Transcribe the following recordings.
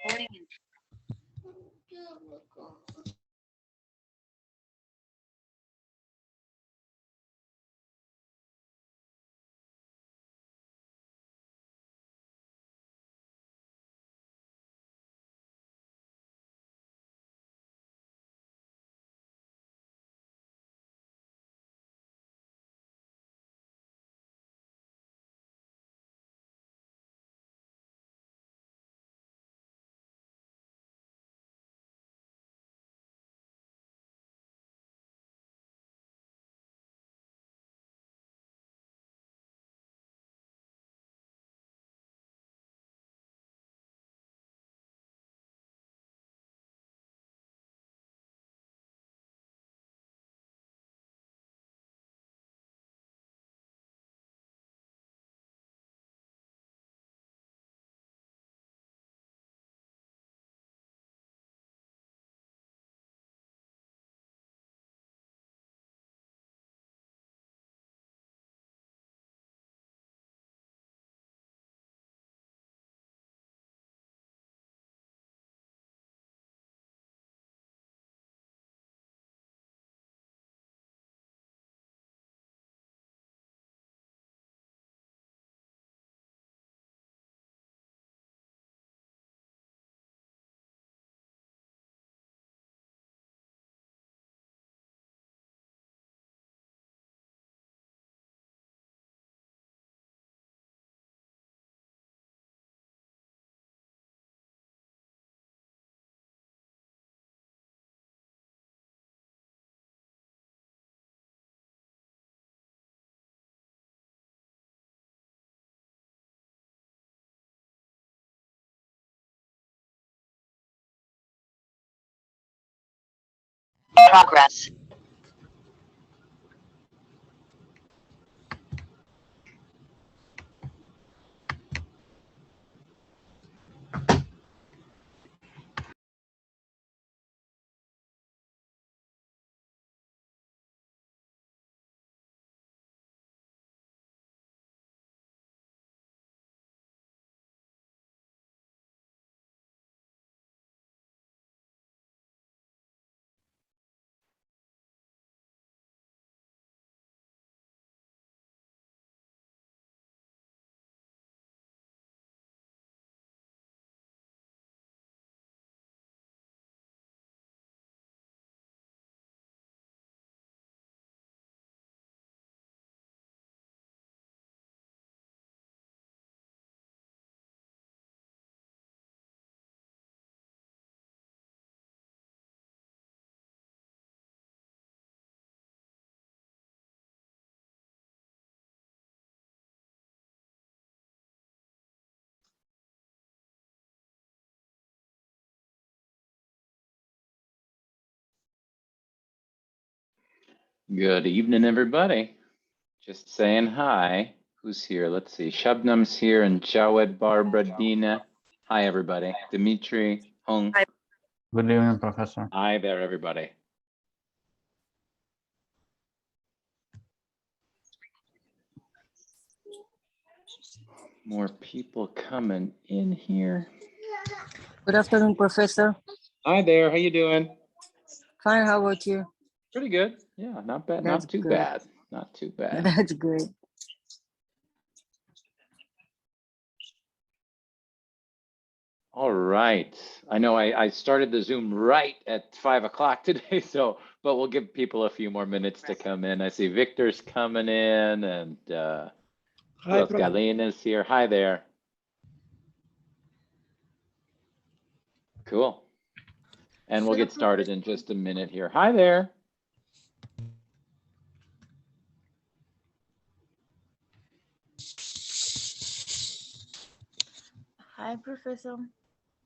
Morning. Progress. Good evening, everybody. Just saying hi. Who's here? Let's see. Shabnam's here and Jawed, Barbara, Dina. Hi, everybody. Dimitri, Hung. Hi. Good evening, Professor. Hi there, everybody. More people coming in here. Good afternoon, Professor. Hi there. How you doing? Fine, how about you? Pretty good. Yeah, not bad. That's not too good. bad. Not too bad. That's great. All right. I know I started the Zoom right at 5 o'clock today, but we'll give people a few more minutes to come in. I see Victor's coming in and who else? Galena's here. Hi there. Cool. And we'll get started in just a minute here. Hi there. Hi, Professor.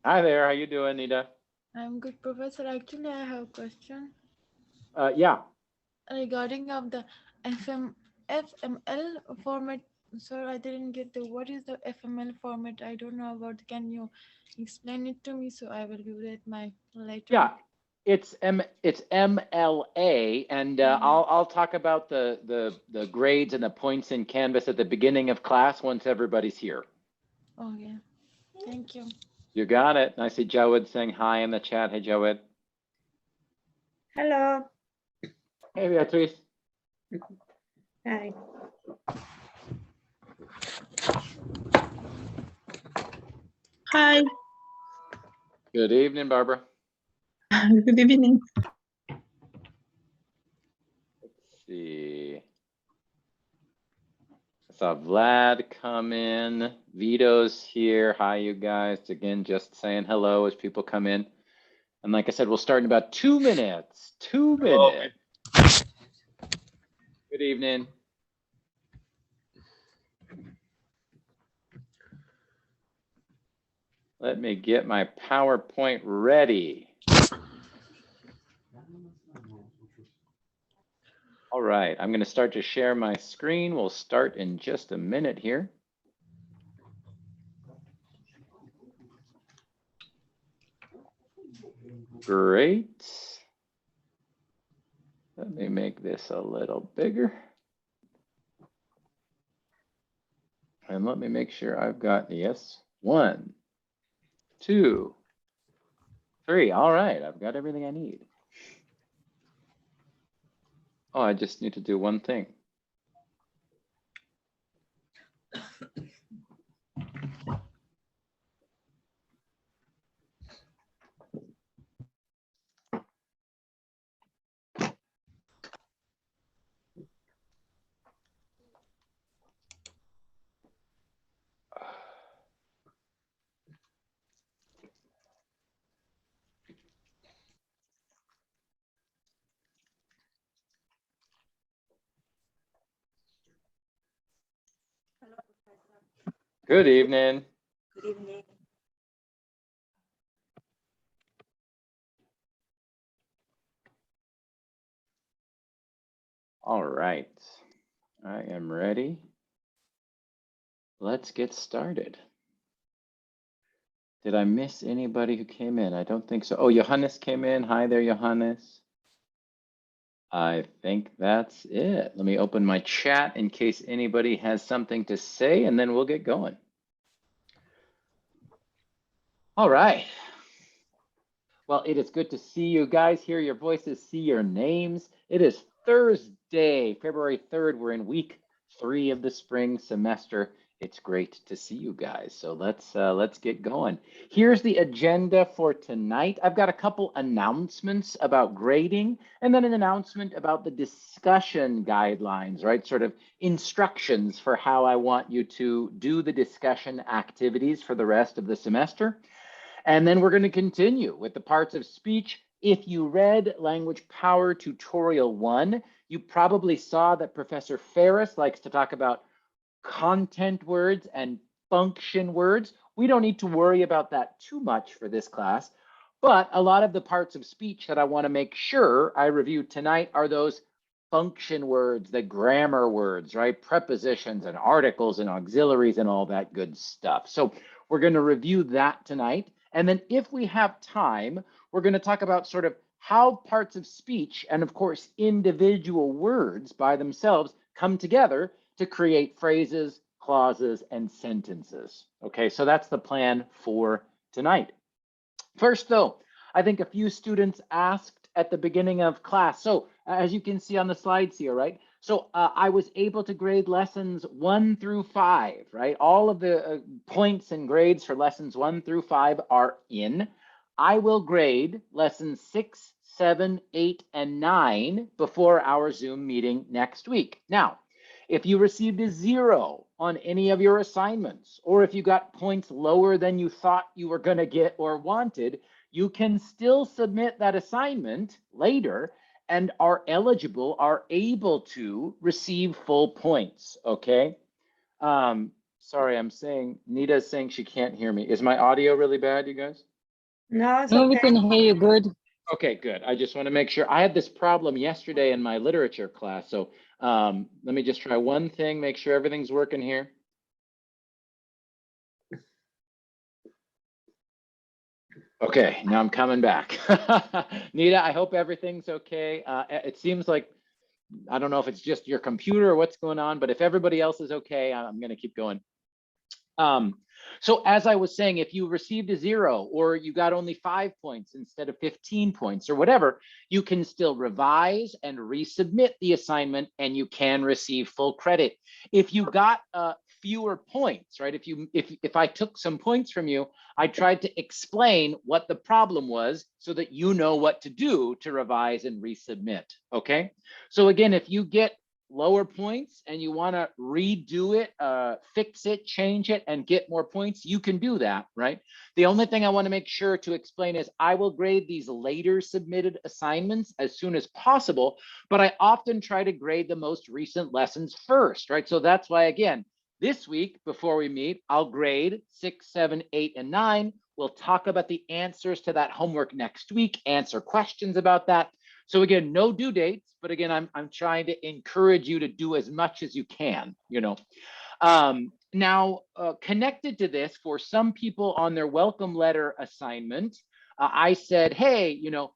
Hi there. How you doing, Nita? I'm good, Professor. Actually, I have a question Yeah. regarding of the FML format. Sir, I didn't get what is the FML format? I don't know about. Can you explain it to me so I will do that my later? Yeah. It's MLA, and I'll talk about the grades and the points in Canvas at the beginning of class once everybody's here. Okay. Thank you. You got it. I see Jawed saying hi in the chat. Hey, Jawed. Hello. Hey, Beatrice. Hi. Hi, Good evening, Barbara. good evening. Let's see. I saw Vlad come in. Vito's here. Hi, you guys. Again, just saying hello as people come in. And like I said, we'll start in about 2 minutes. 2 minutes. Good evening. Let me get my PowerPoint ready. All right, I'm going to start to share my screen. We'll start in just a minute here. Great. Let me make this a little bigger. And let me make sure I've got, yes, 1, 2, 3. All right, I've got everything I need. Oh, I just need to do one thing. Good evening. Good evening. All right, I am ready. Let's get started. Did I miss anybody who came in? I don't think so. Oh, Johannes came in. Hi there, Johannes. I think that's it. Let me open my chat in case anybody has something to say, and then we'll get going. All right. Well, it is good to see you guys, hear your voices, see your names. It is Thursday, February 3rd. We're in week 3 of the spring semester. It's great to see you guys. So let's get going. Here's the agenda for tonight. I've got a couple announcements about grading and then an announcement about the discussion guidelines, right? Sort of instructions for how I want you to do the discussion activities for the rest of the semester. And then we're going to continue with the parts of speech. If you read Language Power Tutorial 1, you probably saw that Professor Ferris likes to talk about content words and function words. We don't need to worry about that too much for this class, but a lot of the parts of speech that I want to make sure I review tonight are those function words, the grammar words, right? Prepositions and articles and auxiliaries and all that good stuff. So we're going to review that tonight. And then if we have time, we're going to talk about sort of how parts of speech and of course individual words by themselves come together to create phrases, clauses, and sentences. Okay, so that's the plan for tonight. First though, I think a few students asked at the beginning of class. So as you can see on the slides here, right? So I was able to grade lessons 1 through 5, right? All of the points and grades for lessons 1 through 5 are in. I will grade lessons 6, 7, 8, and 9 before our Zoom meeting next week. Now, if you received a 0 on any of your assignments, or if you got points lower than you thought you were going to get or wanted, you can still submit that assignment later and are able to receive full points, okay? Sorry, Nita's saying she can't hear me. Is my audio really bad, you guys? No, it's No, we okay. can hear you good. Okay, good. I just want to make sure. I had this problem yesterday in my literature class. So let me just try one thing, make sure everything's working here. Okay, now I'm coming back. Nita, I hope everything's okay. It seems like, I don't know if it's just your computer or what's going on, but if everybody else is okay, I'm going to keep going. So as I was saying, if you received a 0 or you got only 5 points instead of 15 points or whatever, you can still revise and resubmit the assignment and you can receive full credit. If you got fewer points, right? If I took some points from you, I tried to explain what the problem was so that you know what to do to revise and resubmit, okay? So again, if you get lower points and you want to redo it, fix it, change it, and get more points, you can do that, right? The only thing I want to make sure to explain is I will grade these later submitted assignments as soon as possible, but I often try to grade the most recent lessons first, right? So that's why, again, this week, before we meet, I'll grade 6, 7, 8, and 9. We'll talk about the answers to that homework next week, answer questions about that. So again, no due dates, but again, I'm trying to encourage you to do as much as you can, you know. Now, connected to this, for some people on their welcome letter assignment, I said, hey, you know,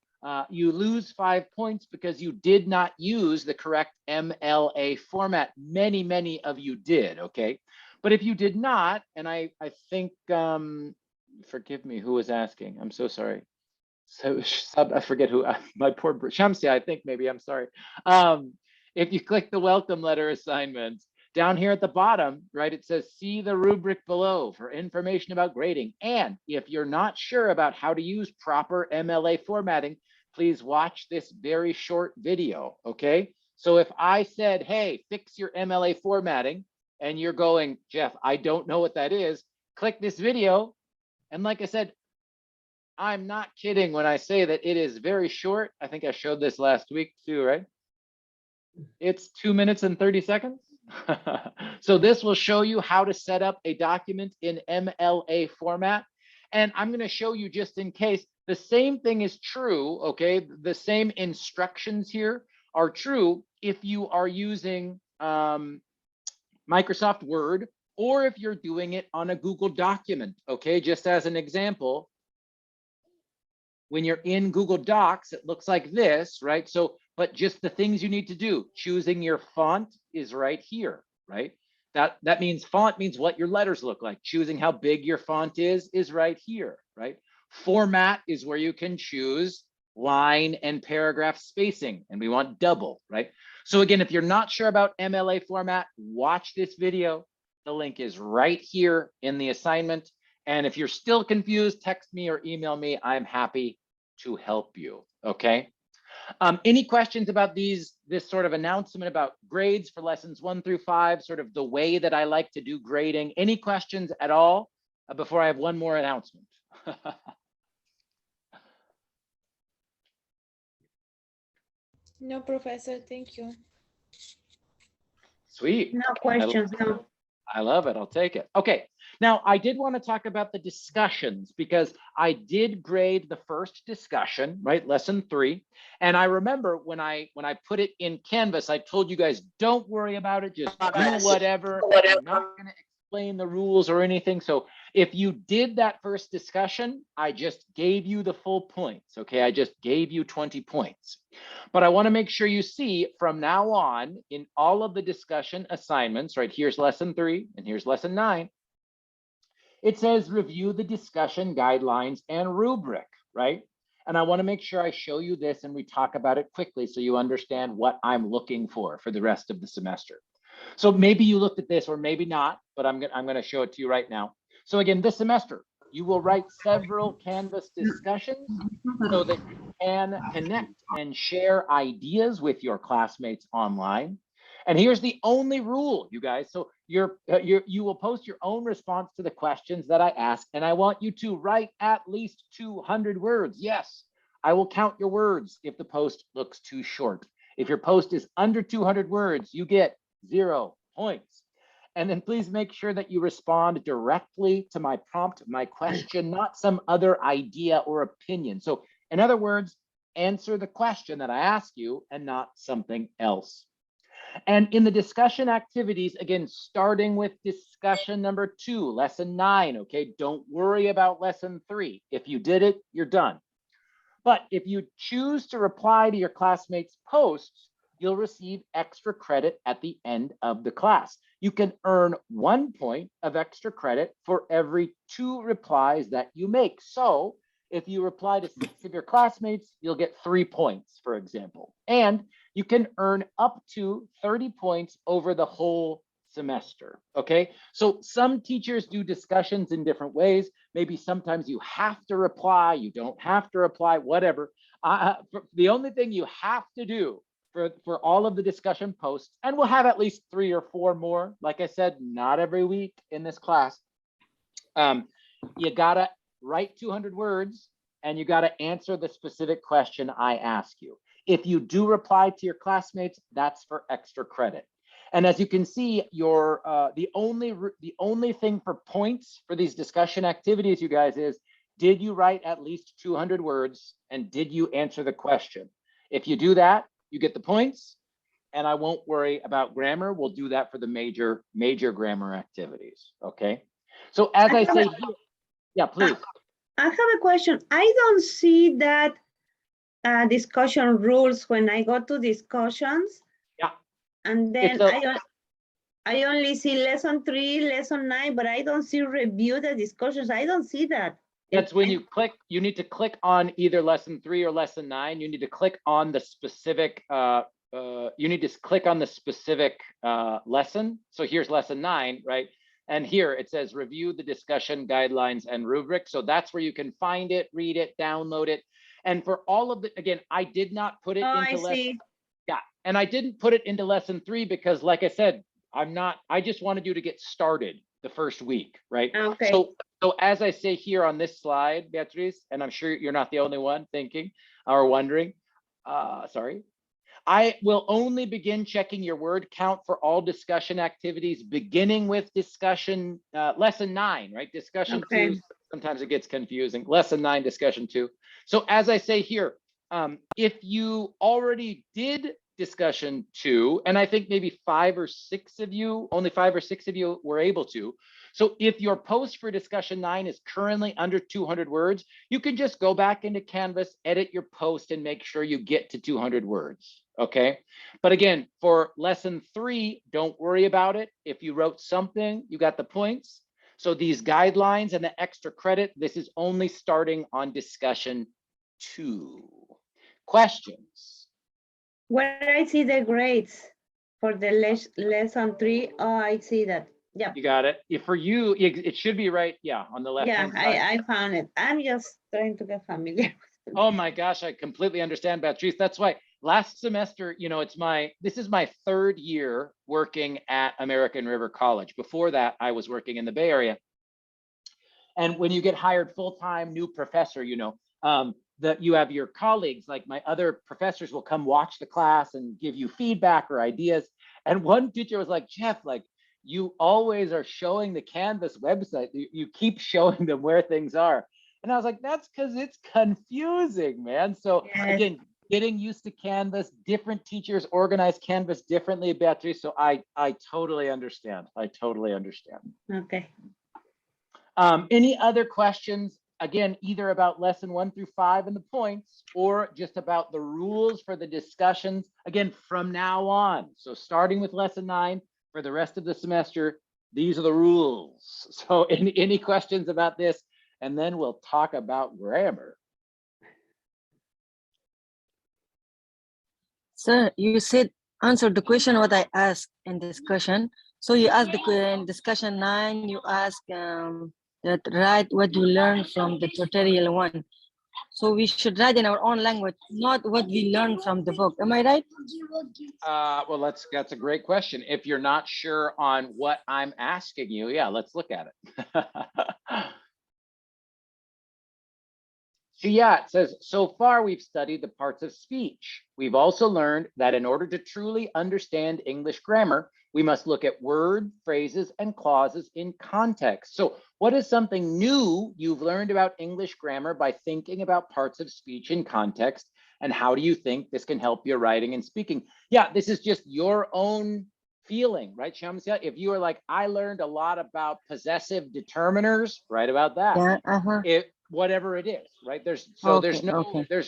you lose 5 points because you did not use the correct MLA format. Many of you did, okay? But if you did not, and I think, forgive me, who was asking? I'm so sorry. So I forget who, my poor Shamsi, I think maybe, I'm sorry. If you click the welcome letter assignment, down here at the bottom, right, it says, see the rubric below for information about grading. And if you're not sure about how to use proper MLA formatting, please watch this very short video, okay? So if I said, hey, fix your MLA formatting, and you're going, Jeff, I don't know what that is, click this video. And like I said, I'm not kidding when I say that it is very short. I think I showed this last week too, right? It's 2 minutes and 30 seconds. So this will show you how to set up a document in MLA format. And I'm going to show you, just in case, the same thing is true, okay? The same instructions here are true if you are using Microsoft Word, or if you're doing it on a Google document, okay? Just as an example, when you're in Google Docs, it looks like this, right? So, but just the things you need to do, choosing your font is right here, right? That means font means what your letters look like. Choosing how big your font is right here, right? Format is where you can choose line and paragraph spacing, and we want double, right? So again, if you're not sure about MLA format, watch this video. The link is right here in the assignment. And if you're still confused, text me or email me. I'm happy to help you, okay? Any questions about this sort of announcement about grades for lessons 1 through 5, sort of the way that I like to do grading? Any questions at all before I have one more announcement? No, Professor, thank you. Sweet. No questions, no. I love it. I'll take it. Okay. Now, I did want to talk about the discussions because I did grade the first discussion, right? Lesson 3. And I remember when I put it in Canvas, I told you guys, don't worry about it. Just do whatever. I'm not going to explain the rules or anything. So if you did that first discussion, I just gave you the full points. Okay. I just gave you 20 points. But I want to make sure you see from now on in all of the discussion assignments, right? Here's lesson 3 and here's lesson 9. It says review the discussion guidelines and rubric, right? And I want to make sure I show you this and we talk about it quickly so you understand what I'm looking for the rest of the semester. So maybe you looked at this or maybe not, but I'm going to show it to you right now. So again, this semester, you will write several Canvas discussions so that you can connect and share ideas with your classmates online. And here's the only rule, you guys. So you will post your own response to the questions that I ask, and I want you to write at least 200 words. Yes, I will count your words if the post looks too short. If your post is under 200 words, you get 0 points. And then please make sure that you respond directly to my prompt, my question, not some other idea or opinion. So in other words, answer the question that I ask you and not something else. And in the discussion activities, again, starting with discussion number 2, lesson 9, okay? Don't worry about lesson 3. If you did it, you're done. But if you choose to reply to your classmates' posts, you'll receive extra credit at the end of the class. You can earn 1 point of extra credit for every 2 replies that you make. So if you reply to 6 of your classmates, you'll get 3 points, for example. And you can earn up to 30 points over the whole semester. Okay, so some teachers do discussions in different ways. Maybe sometimes you have to reply, you don't have to reply, whatever. The only thing you have to do for all of the discussion posts, and we'll have at least 3 or 4 more, like I said, not every week in this class. You gotta write 200 words and you gotta answer the specific question I ask you. If you do reply to your classmates, that's for extra credit. And as you can see, your the only thing for points for these discussion activities, you guys, is did you write at least 200 words and did you answer the question? If you do that, you get the points, and I won't worry about grammar. We'll do that for the major grammar activities. Okay. So as I say here, yeah, please. I have a question. I don't see that discussion rules when I go to discussions. Yeah. And then I only see lesson 3, lesson 9, but I don't see review the discussions. I don't see that. That's when you click, you need to click on either lesson 3 or lesson 9. You need to click on the specific, lesson. So here's lesson 9, right? And here it says review the discussion guidelines and rubric. So that's where you can find it, read it, download it. And for all of the, again, I did not put it into lesson. Yeah, and I didn't put it into lesson 3 because, like I said, I just wanted you to get started the first week, right? Okay. So as I say here on this slide, Beatriz, and I'm sure you're not the only one thinking or wondering, sorry. I will only begin checking your word count for all discussion activities, beginning with discussion, lesson 9, right? Discussion 2, sometimes it gets confusing. Lesson 9, discussion 2. So as I say here, if you already did discussion 2, and I think maybe only 5 or 6 of you were able to. So if your post for discussion 9 is currently under 200 words, you can just go back into Canvas, edit your post, and make sure you get to 200 words. Okay. But again, for lesson 3, don't worry about it. If you wrote something, you got the points. So these guidelines and the extra credit, this is only starting on discussion 2. Questions? Where I see the grades for the lesson 3. Oh, I see that. Yeah. You got it. For you, it should be right. Yeah, on the left. Yeah, I found it. I'm just trying to get familiar. Oh my gosh, I completely understand, Beatrice. That's why last semester, this is my 3rd year working at American River College. Before that, I was working in the Bay Area. And when you get hired full-time, new professor, that you have your colleagues, like my other professors will come watch the class and give you feedback or ideas. And one teacher was like, Jeff, like, you always are showing the Canvas website. You keep showing them where things are. And I was like, that's because it's confusing, man. So again, getting used to Canvas, different teachers organize Canvas differently, Beatrice. So I totally understand. I totally understand. Okay. Any other questions? Again, either about lesson 1 through 5 and the points, or just about the rules for the discussions, again, from now on. So starting with lesson 9 for the rest of the semester, these are the rules. So any questions about this? And then we'll talk about grammar. Sir, you said answer the question what I asked in discussion. So you asked in discussion 9, you ask that write what you learned from the tutorial 1. So we should write in our own language, not what we learned from the book. Am I right? Well, that's a great question. If you're not sure on what I'm asking you, yeah, let's look at it. So yeah, it says, so far we've studied the parts of speech. We've also learned that in order to truly understand English grammar, we must look at word, phrases, and clauses in context. So what is something new you've learned about English grammar by thinking about parts of speech in context? And how do you think this can help your writing and speaking? Yeah, this is just your own feeling, right, Shamsia? If you are like, I learned a lot about possessive determiners, write about that. Yeah, Whatever it is, right? There's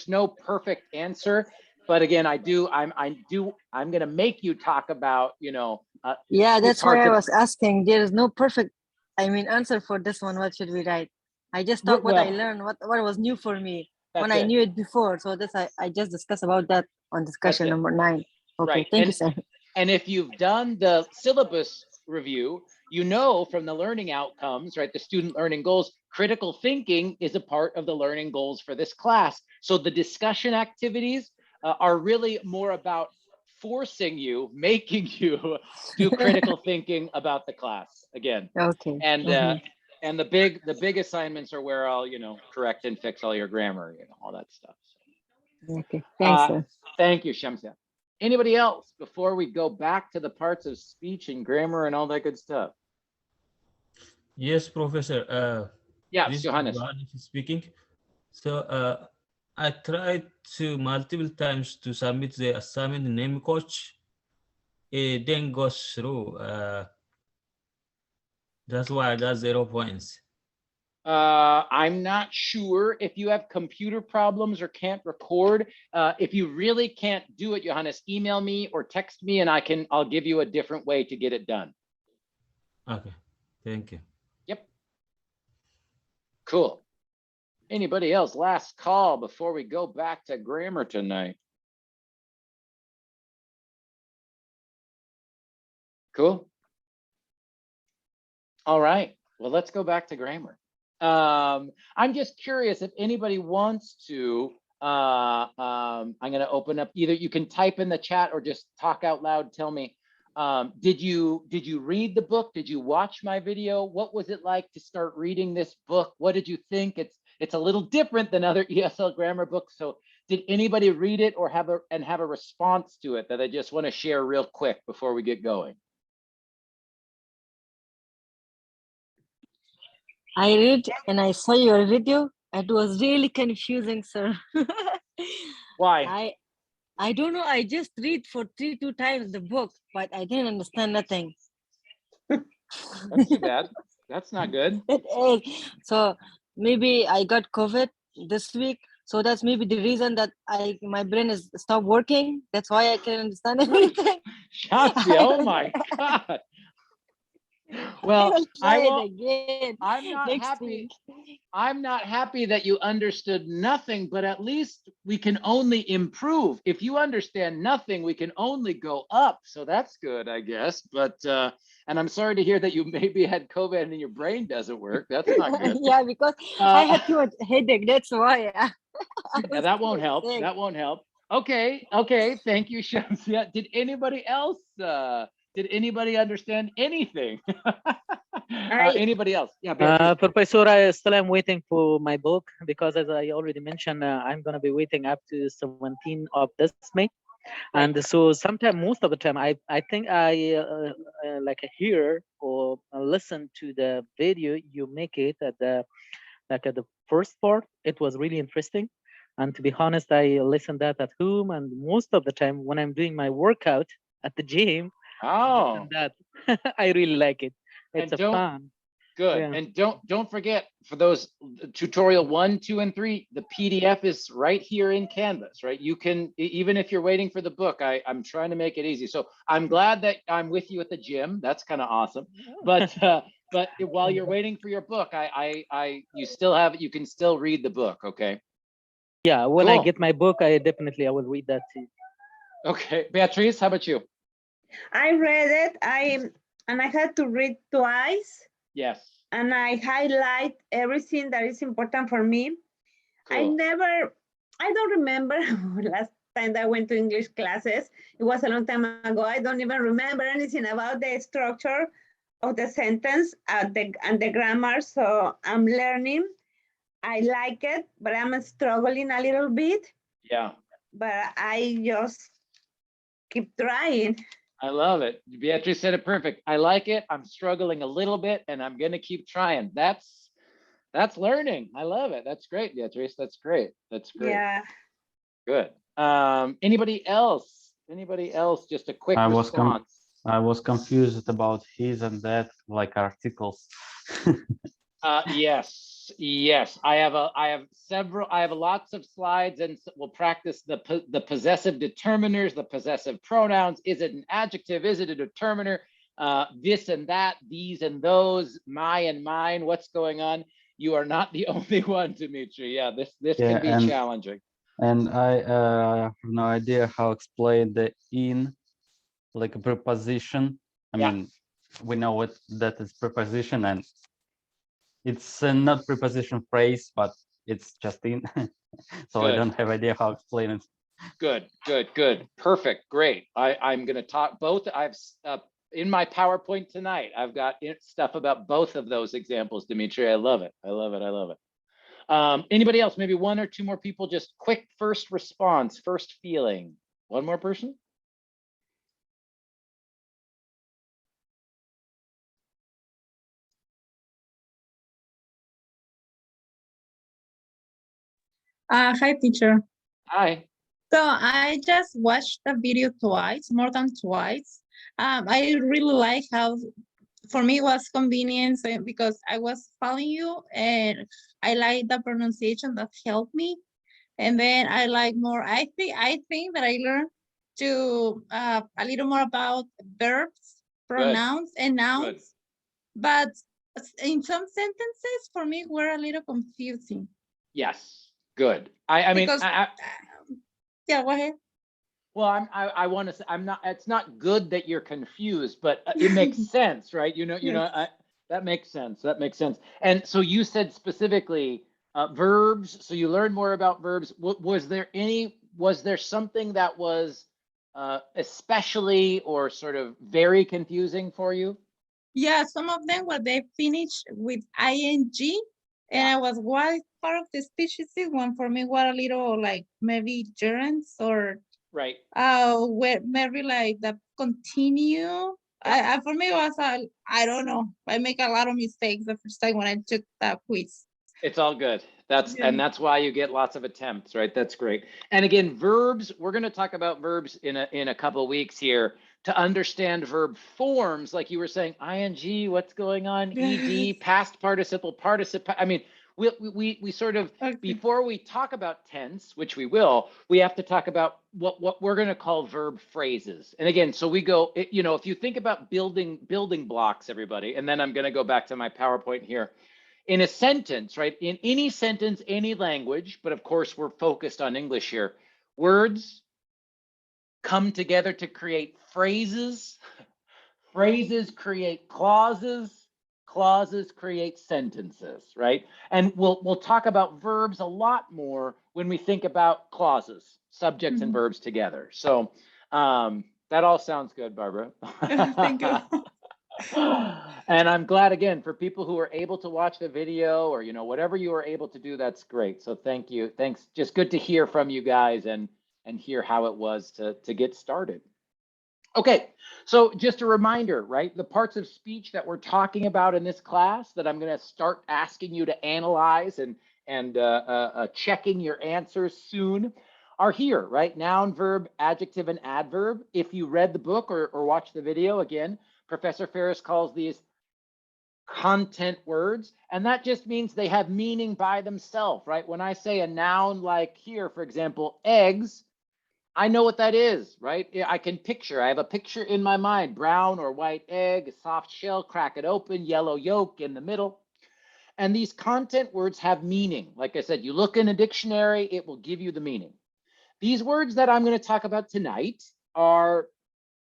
no perfect answer. But again, I'm gonna make you talk about, Yeah, which that's why parts I of- was asking. There is no perfect, answer for this one. What should we write? I just talk what I Well, learned, what was new for me when that's I it. knew it before. So this I just discussed about that on discussion it. number 9. Okay, Right. thank you, sir. And if you've done the syllabus review, you know from the learning outcomes, right, the student learning goals, critical thinking is a part of the learning goals for this class. So the discussion activities are really more about forcing you, making you do critical thinking about the class again. Okay. And the big assignments are where I'll, correct and fix all your grammar, all that stuff. Okay, thanks, sir. Thank you, Shamsia. Anybody else before we go back to the parts of speech and grammar and all that good stuff? Yes, Professor. Yeah, This is Johannes. Johannes speaking. So I tried to multiple times to submit the assignment name coach. It then goes through. That's why I got 0 points. I'm not sure if you have computer problems or can't record. If you really can't do it, Johannes, email me or text me and I'll give you a different way to get it done. Okay, thank you. Yep. Cool. Anybody else? Last call before we go back to grammar tonight. Cool. All right. Well, let's go back to grammar. I'm just curious if anybody wants to. I'm going to open up. Either you can type in the chat or just talk out loud. Tell me. Did you read the book? Did you watch my video? What was it like to start reading this book? What did you think? It's a little different than other ESL grammar books. So did anybody read it or have a response to it that I just want to share real quick before we get going? I read and I saw your video. It was really confusing, sir. Why? I don't know. I just read for 2 times the book, but I didn't understand nothing. That's too bad. That's not good. It is. So maybe I got COVID this week. So that's maybe the reason that my brain is stopped working. That's why I can't understand anything. Shamsia, oh my God. Well, again. I'm not next happy. week. I'm not happy that you understood nothing, but at least we can only improve. If you understand nothing, we can only go up. So that's good, I guess. But and I'm sorry to hear that you maybe had COVID and your brain doesn't work. That's not good. Yeah, because I had too much headache. That's why. Yeah, that won't help. sick. That won't help. Okay. Thank you, Shamsia. Did anybody else? Did anybody understand anything? Anybody else? Yeah. Professor, I still am waiting for my book because, as I already mentioned, I'm going to be waiting up to 17th of this May. And so sometime, most of the time, I think I like hear or listen to the video you make it at the first part. It was really interesting. And to be honest, I listen that at home, and most of the time when I'm doing my workout at the gym, that I really like it. It's fun. Good. Yeah. And don't forget, for those tutorial 1, 2, and 3, the PDF is right here in Canvas, right? You can, even if you're waiting for the book, I'm trying to make it easy. So I'm glad that I'm with you at the gym. That's kind of awesome. But while you're waiting for your book, you can still read the book. Okay. Yeah. When I get my book, I will read that too. Okay. Beatrice, how about you? I read it. And I had to read twice. Yes. And I highlight everything that is important for me. Cool. I don't remember last time that I went to English classes. It was a long time ago. I don't even remember anything about the structure of the sentence and the grammar. So I'm learning. I like it, but I'm struggling a little bit. Yeah. But I just keep trying. I love it. Beatrice said it perfect. I like it. I'm struggling a little bit and I'm going to keep trying. That's learning. I love it. That's great, Beatrice. That's great. That's great. Yeah. Good. Anybody else? Anybody else? Just a quick response. I was confused about his and that, like articles. Yes. Yes, I have lots of slides, and we'll practice the possessive determiners, the possessive pronouns. Is it an adjective? Is it a determiner? This and that, these and those, my and mine, what's going on? You are not the only one, Dimitri. Yeah, this can be challenging. And I have no idea how to explain the in, like a preposition. I mean, we know what that is preposition, and it's not preposition phrase, but it's just in. So Good. I don't have idea how to explain it. Good. Perfect. Great. I'm going to talk both. I've in my PowerPoint tonight, I've got stuff about both of those examples, Dimitri. I love it. Anybody else? Maybe one or two more people, just quick first response, first feeling. One more person? Hi, teacher. Hi. So I just watched the video twice, more than twice. I really like how, for me, it was convenient because I was following you, and I like the pronunciation that helped me. And then I like more. I think that I learned to a little more about verbs, pronouns, and nouns. But in some sentences, for me, were a little confusing. Yes. Good. I mean, yeah, go ahead. Well, I want to say it's not good that you're confused, but it makes sense, right? That makes sense. And so you said specifically verbs. So you learned more about verbs. Was there something that was especially or sort of very confusing for you? Yeah, some of them were they finished with ing, and I was, what is part of the species? One for me were a little like maybe gerunds or right. Where maybe like the continue. For me it was I don't know. I make a lot of mistakes the first time when I took that quiz. It's all good. And that's why you get lots of attempts, right? That's great. And again, verbs, we're going to talk about verbs in a couple of weeks here to understand verb forms, like you were saying, ing, what's going on, ed, past participle, participle. I mean, we sort of, before we talk about tense, which we will, we have to talk about what we're going to call verb phrases. And again, so we go, if you think about building blocks, everybody, and then I'm going to go back to my PowerPoint here. In a sentence, right? In any sentence, any language, but of course we're focused on English here. Words come together to create phrases. Phrases create clauses. Clauses create sentences, right? And we'll talk about verbs a lot more when we think about clauses, subjects and verbs together. So that all sounds good, Barbara. Thank you. And I'm glad, again, for people who are able to watch the video or, whatever you are able to do, that's great. So thank you. Thanks. Just good to hear from you guys and hear how it was to get started. Okay, so just a reminder, right? The parts of speech that we're talking about in this class that I'm going to start asking you to analyze and checking your answers soon are here, right? Noun, verb, adjective, and adverb. If you read the book or watched the video, again, Professor Ferris calls these content words, and that just means they have meaning by themselves, right? When I say a noun like here, for example, eggs, I know what that is, right? I can picture, I have a picture in my mind, brown or white egg, a soft shell, crack it open, yellow yolk in the middle. And these content words have meaning. Like I said, you look in a dictionary, it will give you the meaning. These words that I'm going to talk about tonight are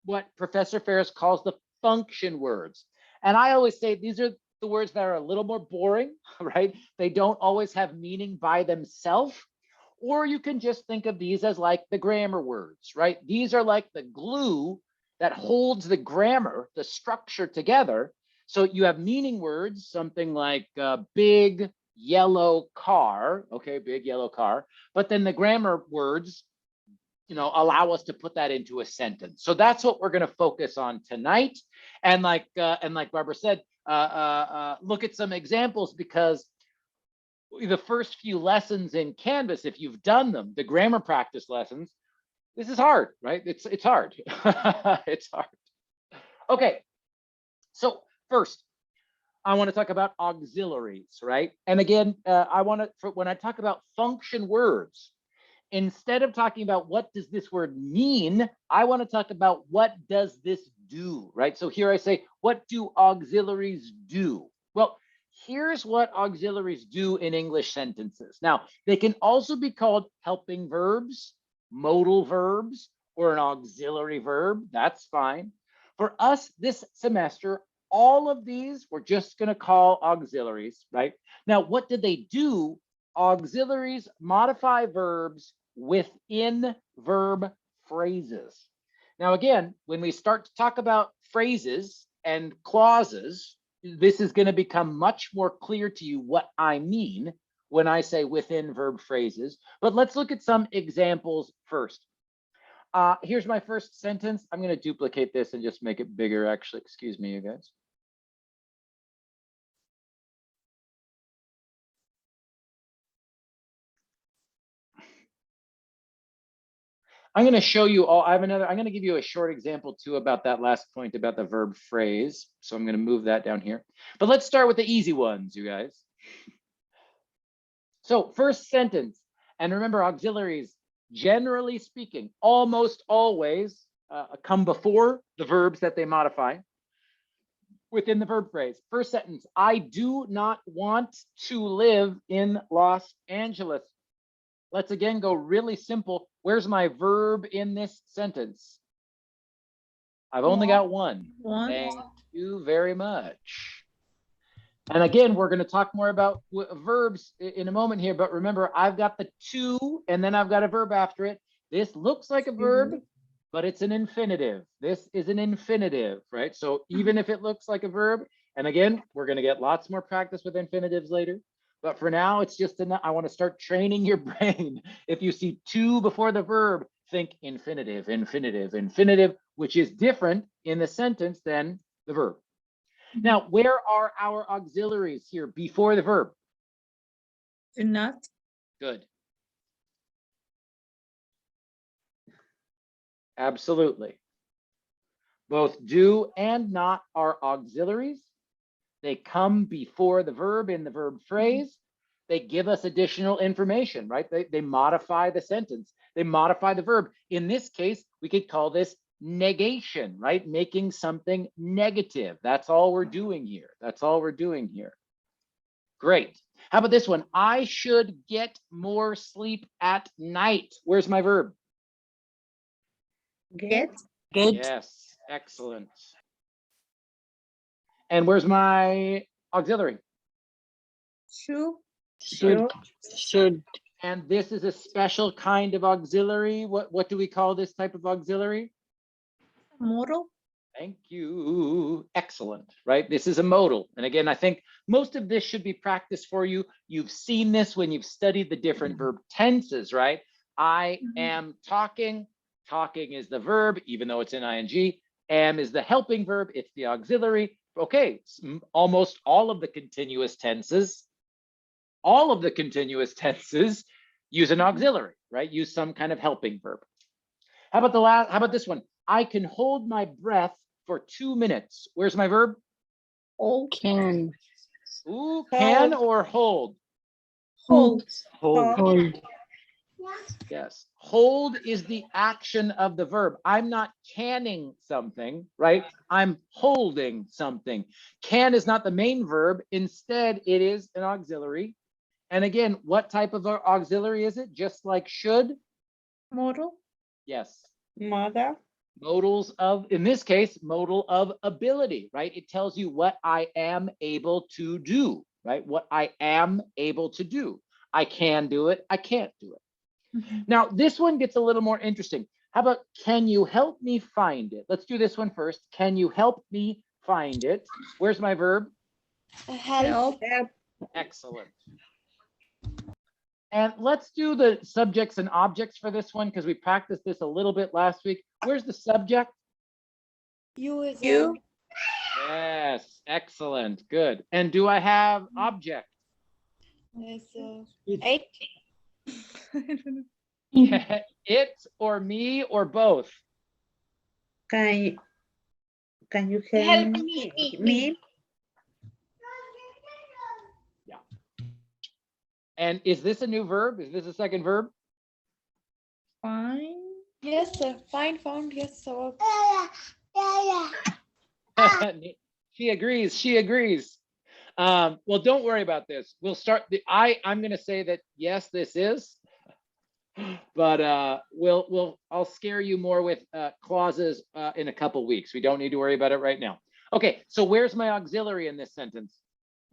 what Professor Ferris calls the function words. And I always say these are the words that are a little more boring, right? They don't always have meaning by themselves. Or you can just think of these as like the grammar words, right? These are like the glue that holds the grammar, the structure together. So you have meaning words, something like big yellow car, okay, big yellow car. But then the grammar words, allow us to put that into a sentence. So that's what we're going to focus on tonight. And like Barbara said, look at some examples, because the first few lessons in Canvas, if you've done them, the grammar practice lessons, this is hard, right? It's hard. It's hard. Okay. So first, I want to talk about auxiliaries, right? And again, when I talk about function words, instead of talking about what does this word mean, I want to talk about what does this do, right? So here I say, what do auxiliaries do? Well, here's what auxiliaries do in English sentences. Now, they can also be called helping verbs, modal verbs, or an auxiliary verb. That's fine. For us this semester, all of these we're just going to call auxiliaries, right? Now, what do they do? Auxiliaries modify verbs within verb phrases. Now, again, when we start to talk about phrases and clauses, this is going to become much more clear to you what I mean when I say within verb phrases. But let's look at some examples first. Here's my first sentence. I'm going to duplicate this and just make it bigger, actually. Excuse me, you guys. I'm going to show you all. I'm going to give you a short example too about that last point about the verb phrase. So I'm going to move that down here. But let's start with the easy ones, you guys. So first sentence, and remember auxiliaries, generally speaking, almost always come before the verbs that they modify within the verb phrase. First sentence, I do not want to live in Los Angeles. Let's again go really simple. Where's my verb in this sentence? I've only got one. Thank you very much. And again, we're going to talk more about verbs in a moment here, but remember, I've got the to, and then I've got a verb after it. This looks like a verb, but it's an infinitive. This is an infinitive, right? So even if it looks like a verb, and again, we're going to get lots more practice with infinitives later. But for now, it's just enough. I want to start training your brain. If you see to before the verb, think infinitive, infinitive, infinitive, which is different in the sentence than the verb. Now, where are our auxiliaries here before the verb? Do not. Good. Absolutely. Both do and not are auxiliaries. They come before the verb in the verb phrase. They give us additional information, right? They modify the sentence. They modify the verb. In this case, we could call this negation, right? Making something negative. That's all we're doing here. That's all we're doing here. Great. How about this one? I should get more sleep at night. Where's my verb? Get. Yes, excellent. And where's my auxiliary? Should. And this is a special kind of auxiliary. What do we call this type of auxiliary? Modal. Thank you. Excellent, right? This is a modal. And again, I think most of this should be practice for you. You've seen this when you've studied the different verb tenses, right? I am talking. Talking is the verb, even though it's in ing. Am is the helping verb. It's the auxiliary. Okay, almost all of the continuous tenses use an auxiliary, right? Use some kind of helping verb. How about this one? I can hold my breath for 2 minutes. Where's my verb? Can. Ooh, can or hold? Hold. Yes. Hold is the action of the verb. I'm not canning something, right? I'm holding something. Can is not the main verb. Instead, it is an auxiliary. And again, what type of auxiliary is it? Just like should? Modal. Yes. Mother. Modals of, in this case, modal of ability, right? It tells you what I am able to do, right? What I am able to do. I can do it. I can't do it. Now, this one gets a little more interesting. How about, can you help me find it? Let's do this one first. Can you help me find it? Where's my verb? Help. Excellent. And let's do the subjects and objects for this one because we practiced this a little bit last week. Where's the subject? You. Yes, excellent, good. And do I have object? Yes, It or me or both? Can you help me? And is this a new verb? Is this a second verb? Fine. Yes, sir. Fine, found. Yes, sir. She agrees. She agrees. Well, don't worry about this. We'll start. I'm going to say that yes, this is. But I'll scare you more with clauses in a couple weeks. We don't need to worry about it right now. Okay, so where's my auxiliary in this sentence?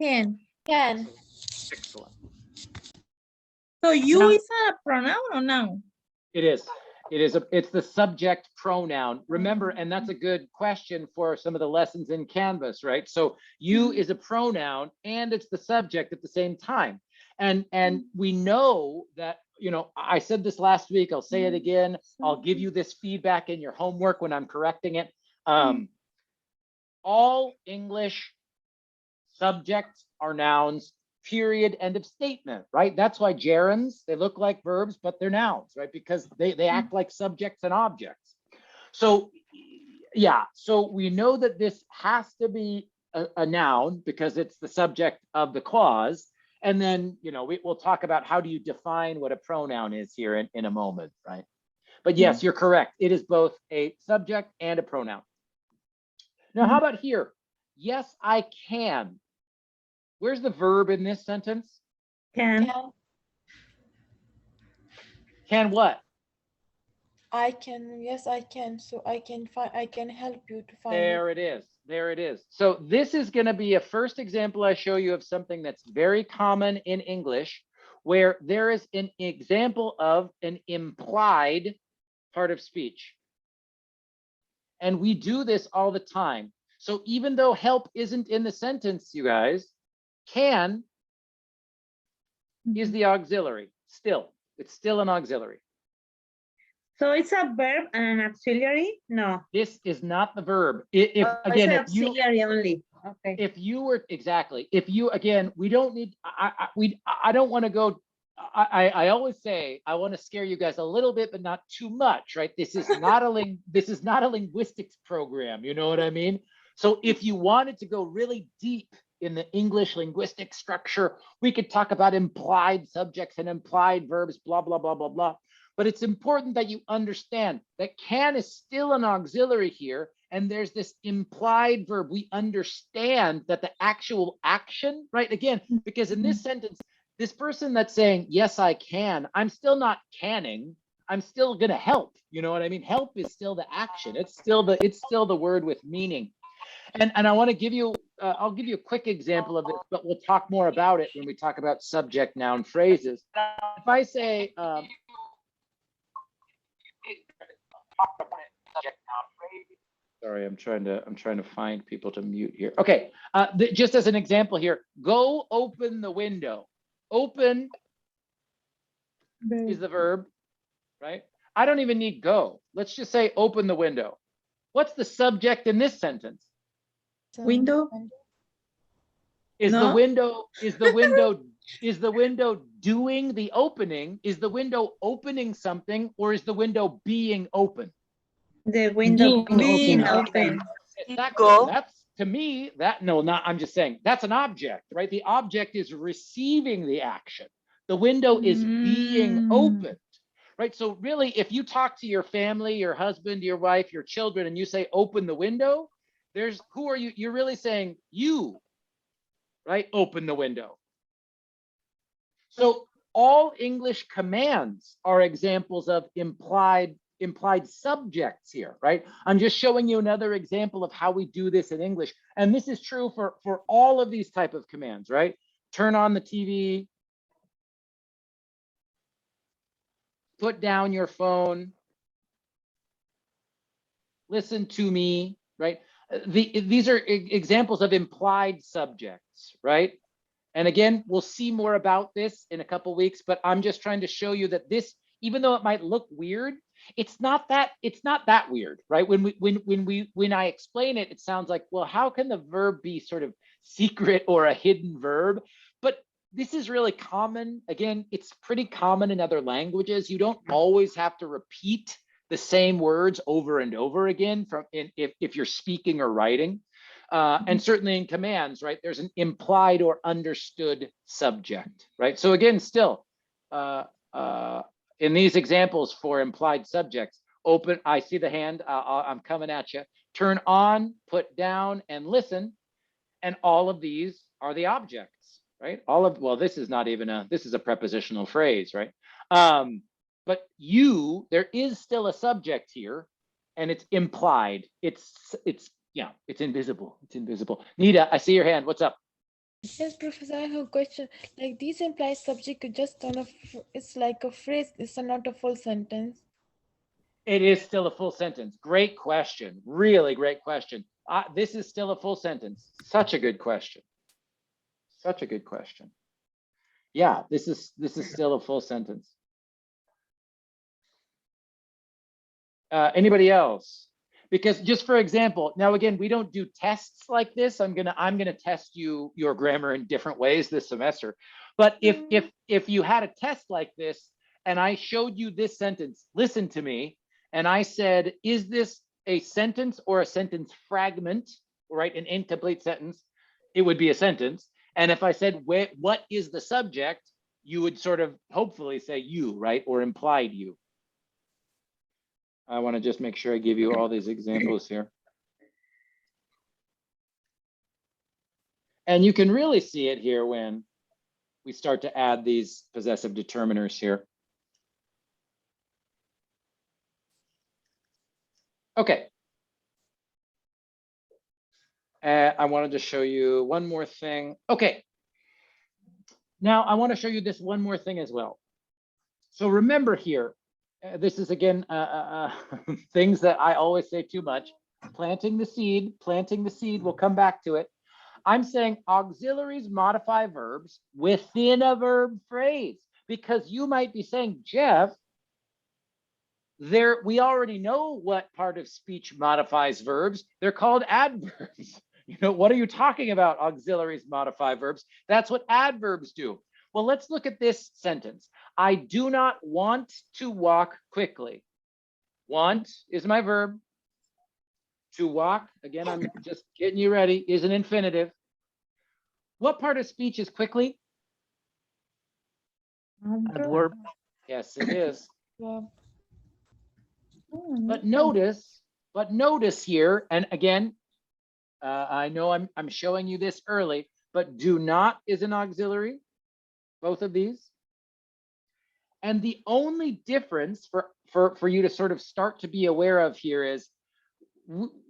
Can. Excellent. So you Now- is a pronoun or noun? It is. It's the subject pronoun. Remember, and that's a good question for some of the lessons in Canvas, right? So you is a pronoun and it's the subject at the same time. And we know that, you know, I said this last week, I'll say it again. I'll give you this feedback in your homework when I'm correcting it. All English subjects are nouns, period, end of statement, right? That's why gerunds, they look like verbs, but they're nouns, right? Because they act like subjects and objects. So yeah, so we know that this has to be a noun because it's the subject of the clause. And then, you know, we'll talk about how do you define what a pronoun is here in a moment, right? But yes, you're correct. It is both a subject and a pronoun. Now, how about here? Yes, I can. Where's the verb in this sentence? Can. Can what? I can. Yes, I can. So I can find. I can help you to find. There it is. There it is. So this is going to be a first example I show you of something that's very common in English, where there is an example of an implied part of speech. And we do this all the time. So even though help isn't in the sentence, you guys, can is the auxiliary still. It's still an auxiliary. So it's a verb and an auxiliary? No. This is not the verb. If It's an auxiliary only. Okay. If you were exactly, if you again, we don't need. I don't want to go. I always say I want to scare you guys a little bit, but not too much, right? This is not a this is not a linguistics program. You know what I mean? So if you wanted to go really deep in the English linguistic structure, we could talk about implied subjects and implied verbs, blah blah blah blah blah. But it's important that you understand that can is still an auxiliary here. And there's this implied verb. We understand that the actual action, right? Again, because in this sentence, this person that's saying, yes, I can, I'm still not canning. I'm still going to help. You know what I mean? Help is still the action. It's still the word with meaning. And I want to give you, I'll give you a quick example of this, but we'll talk more about it when we talk about subject noun phrases. If I say, sorry, I'm trying to find people to mute here. Okay, just as an example here, go open the window. Open is the verb, right? I don't even need go. Let's just say open the window. What's the subject in this sentence? Window. Is No? the window doing the opening? Is the window opening something, or is the window being open? The window Being open. That's to me I'm just saying that's an object, right? The object is receiving the action. The window is being opened, right? So really, if you talk to your family, your husband, your wife, your children, and you say open the window, who are you? You're really saying you, right? Open the window. So all English commands are examples of implied subjects here, right? I'm just showing you another example of how we do this in English. And this is true for all of these type of commands, right? Turn on the TV, put down your phone, listen to me, right? These are examples of implied subjects, right? And again, we'll see more about this in a couple weeks, but I'm just trying to show you that this, even though it might look weird, it's not that weird, right? When I explain it, it sounds like, well, how can the verb be sort of secret or a hidden verb? But this is really common. Again, it's pretty common in other languages. You don't always have to repeat the same words over and over again if you're speaking or writing. And certainly in commands, right, there's an implied or understood subject, right? So again, still, in these examples for implied subjects, open, I see the hand, I'm coming at you, turn on, put down, and listen. And all of these are the objects, right? All of, well, this is not even this is a prepositional phrase, right? But you, there is still a subject here, and it's implied. It's invisible. It's invisible. Nita, I see your hand. What's up? Yes, Professor, I have a question. Like these implied subject is just on it's like a phrase, it's not a full sentence. It is still a full sentence. Great question. Really great question. This is still a full sentence. Such a good question. Such a good question. Yeah, this is still a full sentence. Anybody else? Because just for example, now again, we don't do tests like this. I'm gonna test your grammar in different ways this semester. But if you had a test like this and I showed you this sentence, listen to me, and I said, is this a sentence or a sentence fragment, right? An incomplete sentence, it would be a sentence. And if I said, what is the subject, you would sort of hopefully say you, right? Or implied you. I want to just make sure I give you all these examples here. And you can really see it here when we start to add these possessive determiners here. Okay. I wanted to show you one more thing. Okay. Now I want to show you this one more thing as well. So remember here, this is again, things that I always say too much. Planting the seed, we'll come back to it. I'm saying auxiliaries modify verbs within a verb phrase, because you might be saying, Jeff, we already know what part of speech modifies verbs. They're called adverbs. You know, what are you talking about? Auxiliaries modify verbs. That's what adverbs do. Well, let's look at this sentence. I do not want to walk quickly. Want is my verb. To walk, again, I'm just getting you ready, is an infinitive. What part of speech is quickly? Adverb. Yes, it is. Yeah. But notice here, and again, I know I'm showing you this early, but do not is an auxiliary, both of these. And the only difference for you to sort of start to be aware of here is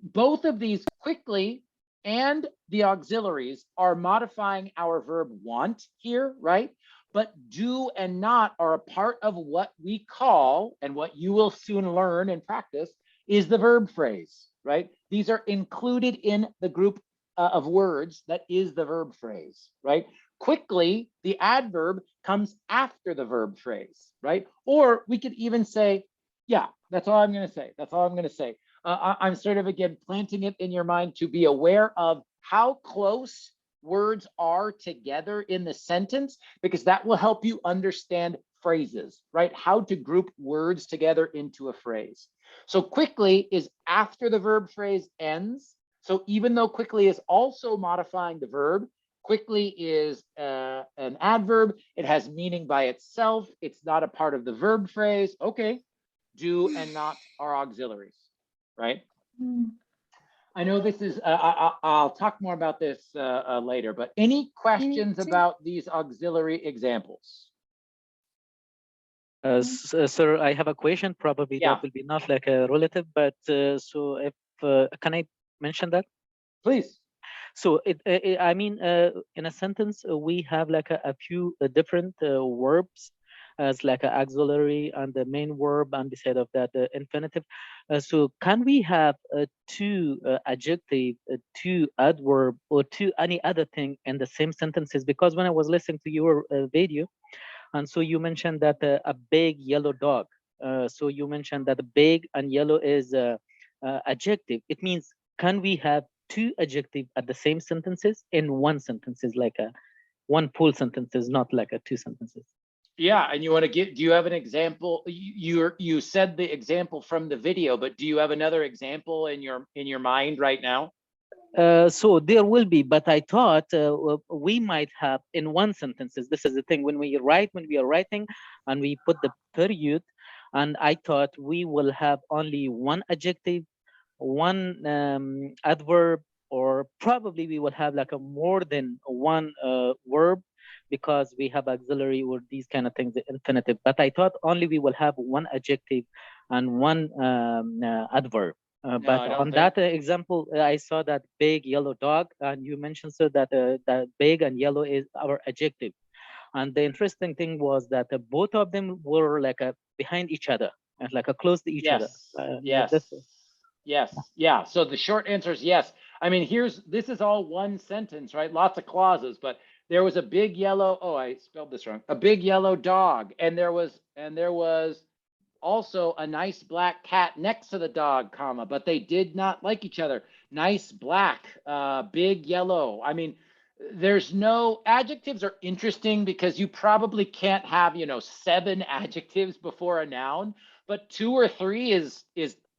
both of these, quickly and the auxiliaries, are modifying our verb want here, right? But do and not are a part of what we call, and what you will soon learn and practice, is the verb phrase, right? These are included in the group of words that is the verb phrase, right? Quickly, the adverb comes after the verb phrase, right? Or we could even say, yeah, that's all I'm going to say. That's all I'm going to say. I'm sort of, again, planting it in your mind to be aware of how close words are together in the sentence, because that will help you understand phrases, right? How to group words together into a phrase. So quickly is after the verb phrase ends. So even though quickly is also modifying the verb, quickly is an adverb. It has meaning by itself. It's not a part of the verb phrase. Okay, do and not are auxiliaries, right? I know this is, I'll talk more about this later, but any questions about these auxiliary examples? Sir, I have a question. Probably that will be not like a relative, but so if can I mention that? Please. So I mean, in a sentence, we have like a few different verbs as like an auxiliary and the main verb, and beside of that, the infinitive. So can we have two adjective, two adverb, or two any other thing in the same sentences? Because when I was listening to your video, and so you mentioned that a big yellow dog. So you mentioned that the big and yellow is adjective. It means, can we have two adjective at the same sentences in one sentence, is like a one full sentences, not like a two sentences? Yeah, and you want to get, do you have an example? You said the example from the video, but do you have another example in your mind right now? So there will be, but I thought we might have in one sentences. This is the thing when we are writing and we put the period, and I thought we will have only one adjective, one adverb, or probably we will have like a more than one verb, because we have auxiliary or these kind of things, the infinitive. But I thought only we will have one adjective and one adverb. No, But I don't on think. that example, I saw that big yellow dog, and you mentioned, sir, that that big and yellow is our adjective. And the interesting thing was that both of them were like behind each other, like close to each other. Yes. Yeah. So the short answer is yes. I mean, this is all one sentence, right? Lots of clauses, but there was a big yellow, oh, I spelled this wrong. A big yellow dog, and there was also a nice black cat next to the dog, comma, but they did not like each other. Nice black, big yellow. I mean, there's no adjectives are interesting because you probably can't have, 7 adjectives before a noun, but 2 or 3 is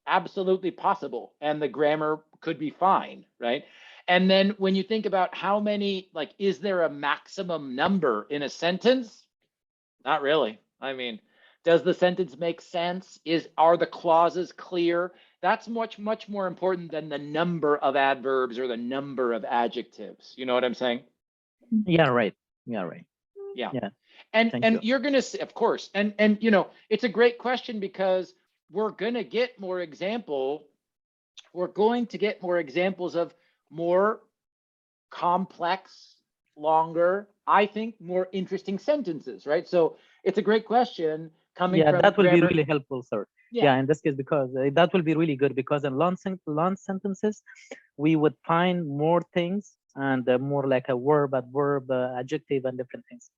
absolutely possible, and the grammar could be fine, right? And then when you think about how many, like, is there a maximum number in a sentence? Not really. I mean, does the sentence make sense? Are the clauses clear? That's much more important than the number of adverbs or the number of adjectives. You know what I'm saying? Yeah, right. Yeah. And you're going to see, of course, and it's a great question because we're going to get more examples of more complex, longer, I think more interesting sentences, right? So it's a great question coming from that will grammar. be really helpful, sir. Yeah, in this case, because that will be really good, because in long sentences, we would find more things and more like a verb, adverb, adjective, and different things.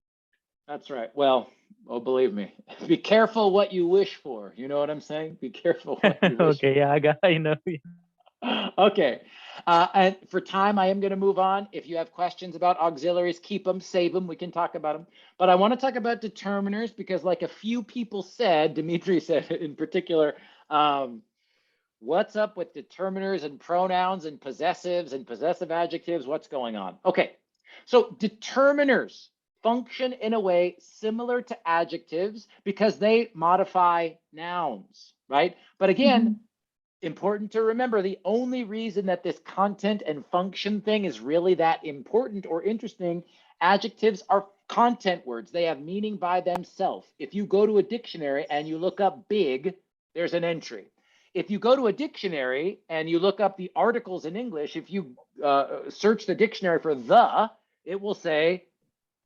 That's right. Well, believe me, be careful what you wish for. You know what I'm saying? Be careful what you wish okay, for. I know. Okay. And for time, I am going to move on. If you have questions about auxiliaries, keep them, save them. We can talk about them. But I want to talk about determiners because, like a few people said, Dimitri said in particular, what's up with determiners and pronouns and possessives and possessive adjectives? What's going on? Okay. So determiners function in a way similar to adjectives because they modify nouns, right? But again, important to remember, the only reason that this content and function thing is really that important or interesting, adjectives are content words. They have meaning by themselves. If you go to a dictionary and you look up big, there's an entry. If you go to a dictionary and you look up the articles in English, if you search the dictionary for the, it will say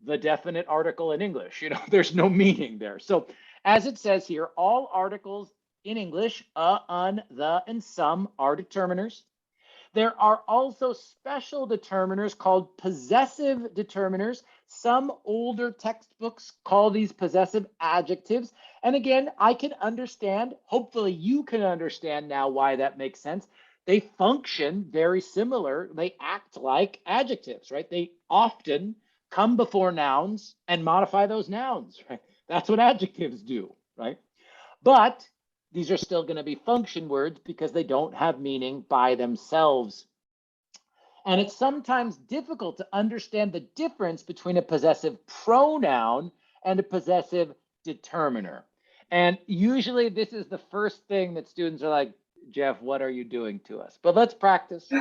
the definite article in English. There's no meaning there. So as it says here, all articles in English, un, the, and some are determiners. There are also special determiners called possessive determiners. Some older textbooks call these possessive adjectives. And again, I can understand, hopefully you can understand now why that makes sense. They function very similar. They act like adjectives, right? They often come before nouns and modify those nouns, right? That's what adjectives do, right? But these are still going to be function words because they don't have meaning by themselves. And it's sometimes difficult to understand the difference between a possessive pronoun and a possessive determiner. And usually this is the first thing that students are like, Jeff, what are you doing to us? But let's practice.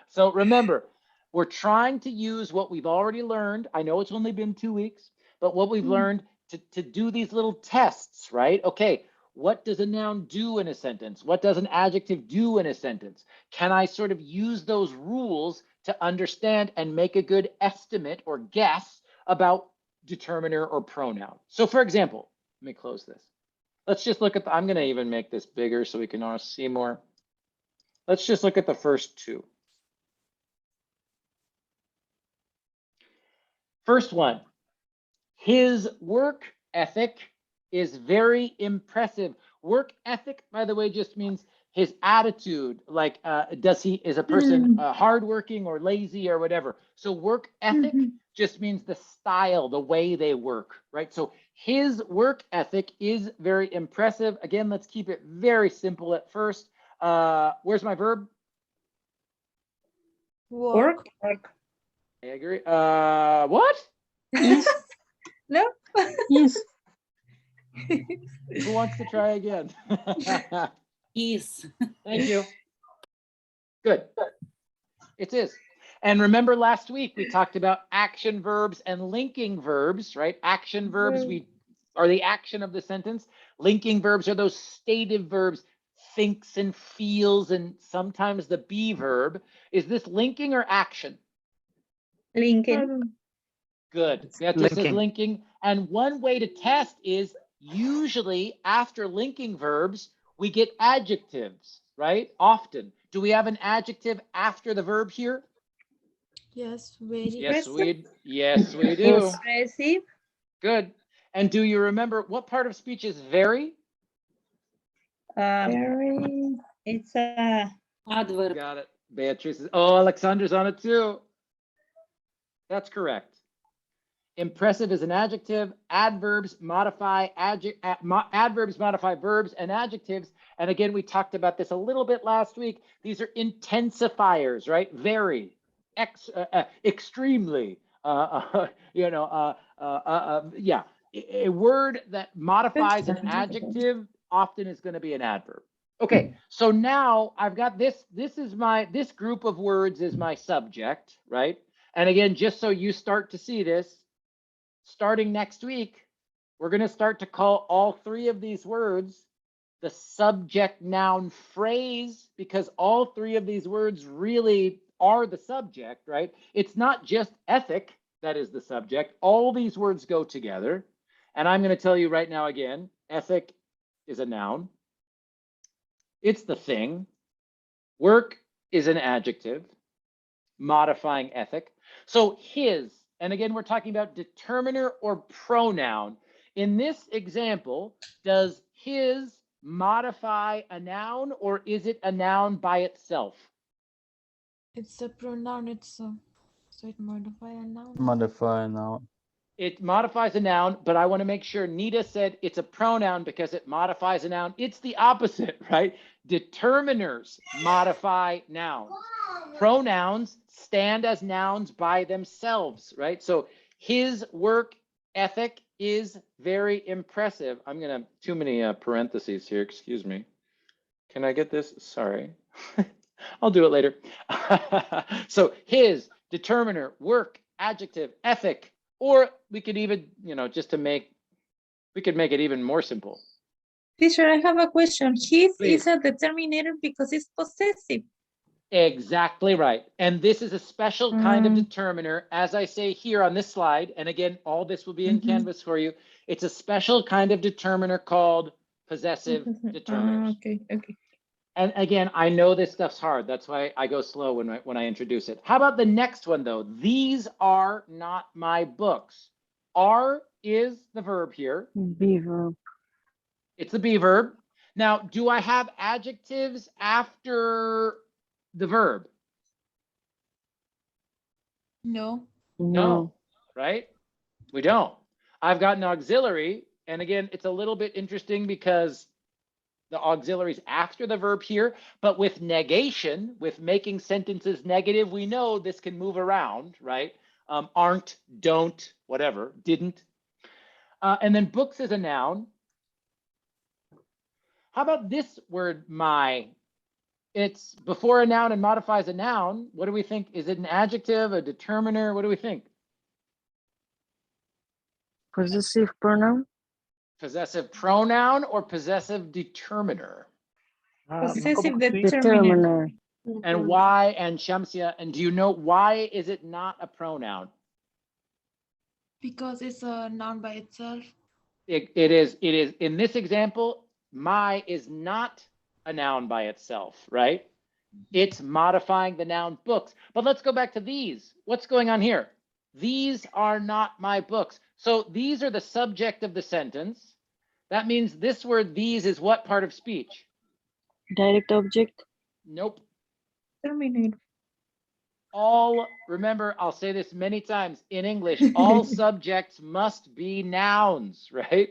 So remember, we're trying to use what we've already learned. I know it's only been 2 weeks, but what we've learned to do these little tests, right? Okay, what does a noun do in a sentence? What does an adjective do in a sentence? Can I sort of use those rules to understand and make a good estimate or guess about determiner or pronoun? So for example, let me close this. Let's just look at I'm going to even make this bigger so we can all see more. Let's just look at the first 2. First one, his work ethic is very impressive. Work ethic, by the way, just means his attitude. Like, is a person hardworking or lazy or whatever? So work ethic just means the style, the way they work, right? So his work ethic is very impressive. Again, let's keep it very simple at first. Where's my verb? Work. Work. I agree. What? No. Yes. Who wants to try again? Is. Thank you. Good. It is. And remember last week we talked about action verbs and linking verbs, right? Action verbs are the action of the sentence. Linking verbs are those stative verbs, thinks and feels, and sometimes the be verb. Is this linking or action? Lincoln. Good. Beatrice says linking. And one way to test is usually after linking verbs, we get adjectives, right? Often. Do we have an adjective after the verb here? Yes, very. Yes, we do. Expressive. Good. And do you remember what part of speech is very? Very. It's a Adverb. Got it. Beatrice is, oh, Alexandra's on it too. That's correct. Impressive is an adjective. Adverbs modify adverbs modify verbs and adjectives. And again, we talked about this a little bit last week. These are intensifiers, right? Very, extremely. Yeah. A word that modifies an adjective often is going to be an adverb. Okay, so now I've got this. This group of words is my subject, right? And again, just so you start to see this, starting next week, we're going to start to call all three of these words the subject noun phrase, because all three of these words really are the subject, right? It's not just ethic that is the subject. All these words go together. And I'm going to tell you right now again, ethic is a noun. It's the thing. Work is an adjective, modifying ethic. So his, and again, we're talking about determiner or pronoun. In this example, does his modify a noun or is it a noun by itself? It's a pronoun. So it modify a noun. Modify noun. It modifies a noun, but I want to make sure Nita said it's a pronoun because it modifies a noun. It's the opposite, right? Determiners modify nouns. Pronouns stand as nouns by themselves, right? So his work ethic is very impressive. I'm going to, too many parentheses here, excuse me. Can I get this? Sorry. I'll do it later. So his, determiner, work, adjective, ethic, or we could even, just to make, we could make it even more simple. Teacher, I have a question. His Please. is a determiner because it's possessive. Exactly right. And this is a special kind of determiner, as I say here on this slide. And again, all this will be in Canvas for you. It's a special kind of determiner called possessive determiners. Okay. And again, I know this stuff's hard. That's why I go slow when I introduce it. How about the next one, though? These are not my books. Are is the verb here. Be verb. It's the be verb. Now, do I have adjectives after the verb? No. No, right? We don't. I've got an auxiliary. And again, it's a little bit interesting because the auxiliary is after the verb here, but with negation, with making sentences negative, we know this can move around, right? Aren't, don't, whatever, didn't. And then books is a noun. How about this word, my? It's before a noun and modifies a noun. What do we think? Is it an adjective, a determiner? What do we think? Possessive pronoun. Possessive pronoun or possessive determiner? Possessive determiner. Determiner. And why, and Shamsia, and do you know why is it not a pronoun? Because it's a noun by itself. It is in this example, my is not a noun by itself, right? It's modifying the noun books. But let's go back to these. What's going on here? These are not my books. So these are the subject of the sentence. That means this word these is what part of speech? Direct object. Nope. Terminator. All, remember, I'll say this many times in English, all subjects must be nouns, right?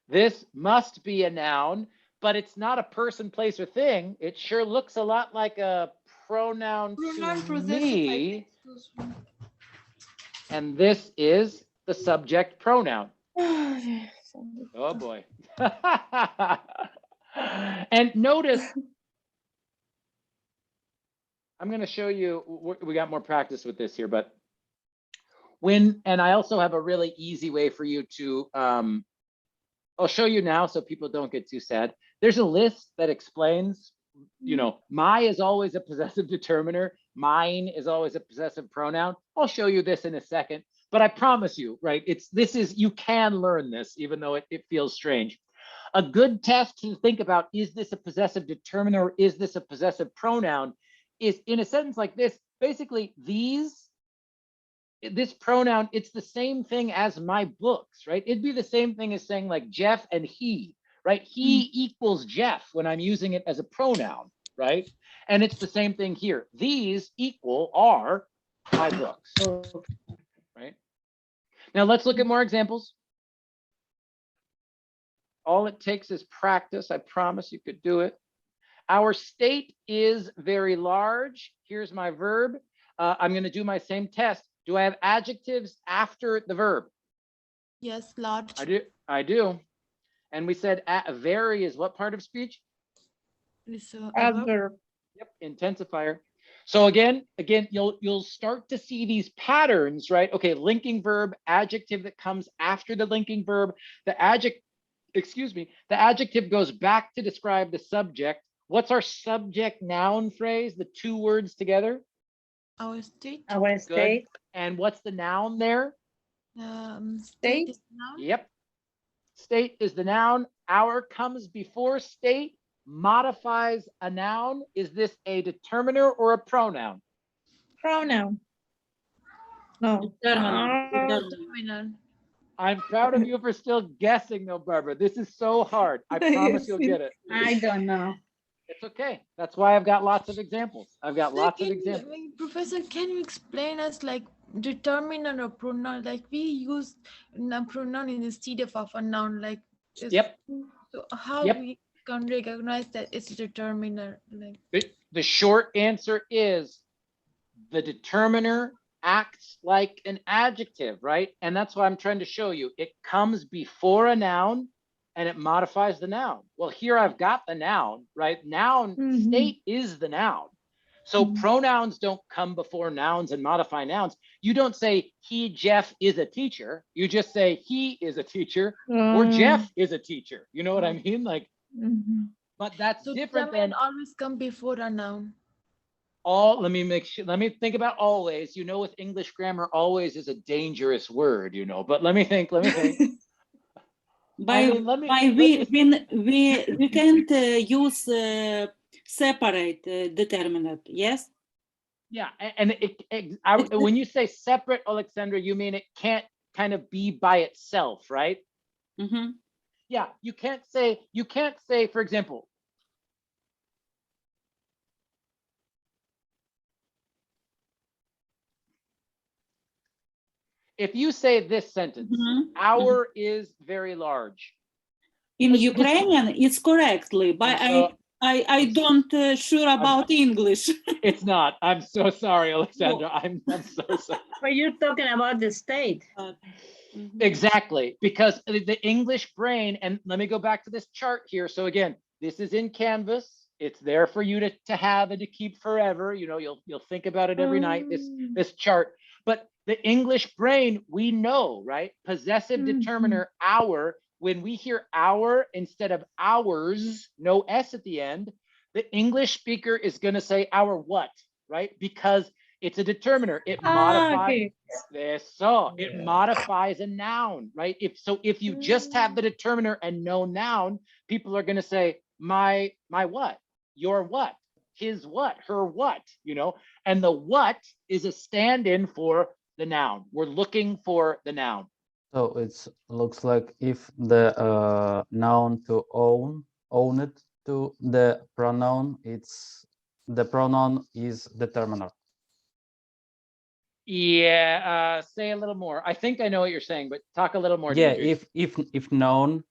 This must be a noun, but it's not a person, place, or thing. It sure looks a lot like a pronoun Pronoun to possessive, I me, think. and this is the subject pronoun. Oh boy. And notice, I'm going to show you, we got more practice with this here, but and I also have a really easy way for you to, I'll show you now so people don't get too sad. There's a list that explains, my is always a possessive determiner. Mine is always a possessive pronoun. I'll show you this in a second, but I promise you, right? You can learn this, even though it feels strange. A good test to think about, is this a possessive determiner or is this a possessive pronoun, is in a sentence like this. Basically, this pronoun, it's the same thing as my books, right? It'd be the same thing as saying like Jeff and he, right? He equals Jeff when I'm using it as a pronoun, right? And it's the same thing here. These are my books, right? Now let's look at more examples. All it takes is practice. I promise you could do it. Our state is very large. Here's my verb. I'm going to do my same test. Do I have adjectives after the verb? Yes, large. I do. And we said very is what part of speech? Adverb. Yep, intensifier. So again, you'll start to see these patterns, right? Okay, linking verb, adjective that comes after the linking verb. The adjective goes back to describe the subject. What's our subject noun phrase? The two words together? Our state. Our state. And what's the noun there? State is noun. Yep. State is the noun. Our comes before state, modifies a noun. Is this a determiner or a pronoun? Pronoun. No. Determiner. I'm proud of you for still guessing though, Barbara. This is so hard. I promise you'll get it. I don't know. It's okay. That's why I've got lots of examples. Professor, can you explain us like determiner or pronoun? Like we use a pronoun instead of a noun. Like yep. So how we can recognize that it's a determiner? Like the short answer is the determiner acts like an adjective, right? And that's what I'm trying to show you. It comes before a noun and it modifies the noun. Well, here I've got the noun, right? Noun, state is the noun. So pronouns don't come before nouns and modify nouns. You don't say he, Jeff, is a teacher. You just say he is a teacher or Jeff is a teacher. You know what I mean? Like, but that's different than always come before a noun. Let me think about always. You know, with English grammar, always is a dangerous word, you know, but let me think. We can't use separate determinant, yes? Yeah, and when you say separate, Alexandra, you mean it can't kind of be by itself, right? Yeah, you can't say, for example, if you say this sentence, our is very large. In Ukrainian, it's correctly, but I don't sure about English. It's not. I'm so sorry, Alexandra. I'm so sorry. But you're talking about the state. Exactly, because the English brain, and let me go back to this chart here. So again, this is in Canvas. It's there for you to have and to keep forever. You know, you'll think about it every night, this chart. But the English brain, we know, right? Possessive determiner, our. When we hear our instead of ours, no S at the end, the English speaker is going to say our what, right? Because it's a determiner. It modifies it modifies a noun, right? If you just have the determiner and no noun, people are going to say my what, your what, his what, her what, you know, and the what is a stand-in for the noun. We're looking for the noun. So it looks like if the noun to own it to the pronoun, the pronoun is determiner. Yeah, say a little more. I think I know what you're saying, but talk a little more. Yeah, Dimitri. if noun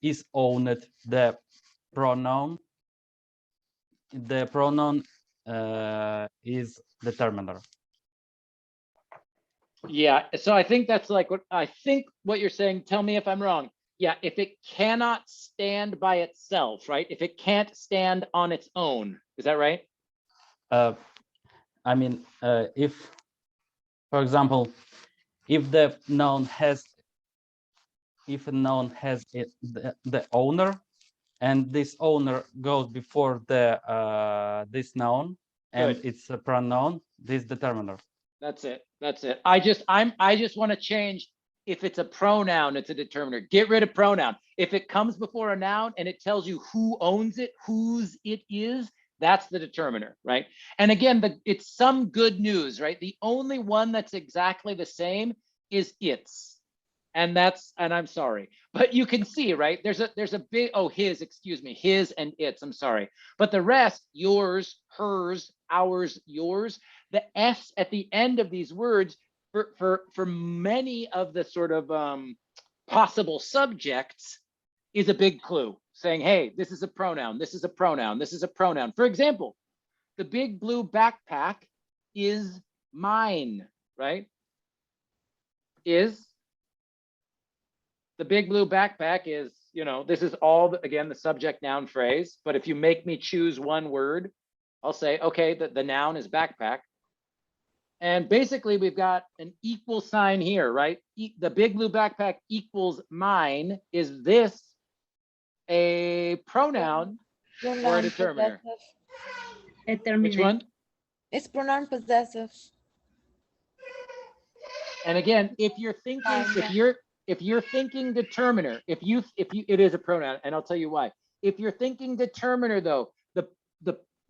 is owned the pronoun. the pronoun is determiner. Yeah, so I think that's like what you're saying. Tell me if I'm wrong. Yeah, if it cannot stand by itself, right? If it can't stand on its own, is that right? I mean, if, for example, if the noun has, if a noun has the owner, and this owner goes before the this noun, and Good. it's a pronoun, this determiner. That's it. That's it. I just want to change. If it's a pronoun, it's a determiner. Get rid of pronoun. If it comes before a noun and it tells you who owns it, whose it is, that's the determiner, right? And again, it's some good news, right? The only one that's exactly the same is its. And I'm sorry, but you can see, right? There's a big, his, excuse me, his and its, I'm sorry. But the rest, yours, hers, ours, yours, the S at the end of these words for many of the sort of possible subjects is a big clue saying, hey, this is a pronoun, this is a pronoun, this is a pronoun. For example, the big blue backpack is mine, right? Is the big blue backpack is, this is all, again, the subject noun phrase. But if you make me choose one word, I'll say, okay, the noun is backpack. And basically we've got an equal sign here, right? The big blue backpack equals mine. Is this a pronoun or a determiner? Which one? It's pronoun possessive. And again, if you're thinking, if you're thinking determiner, it is a pronoun, and I'll tell you why. If you're thinking determiner, though,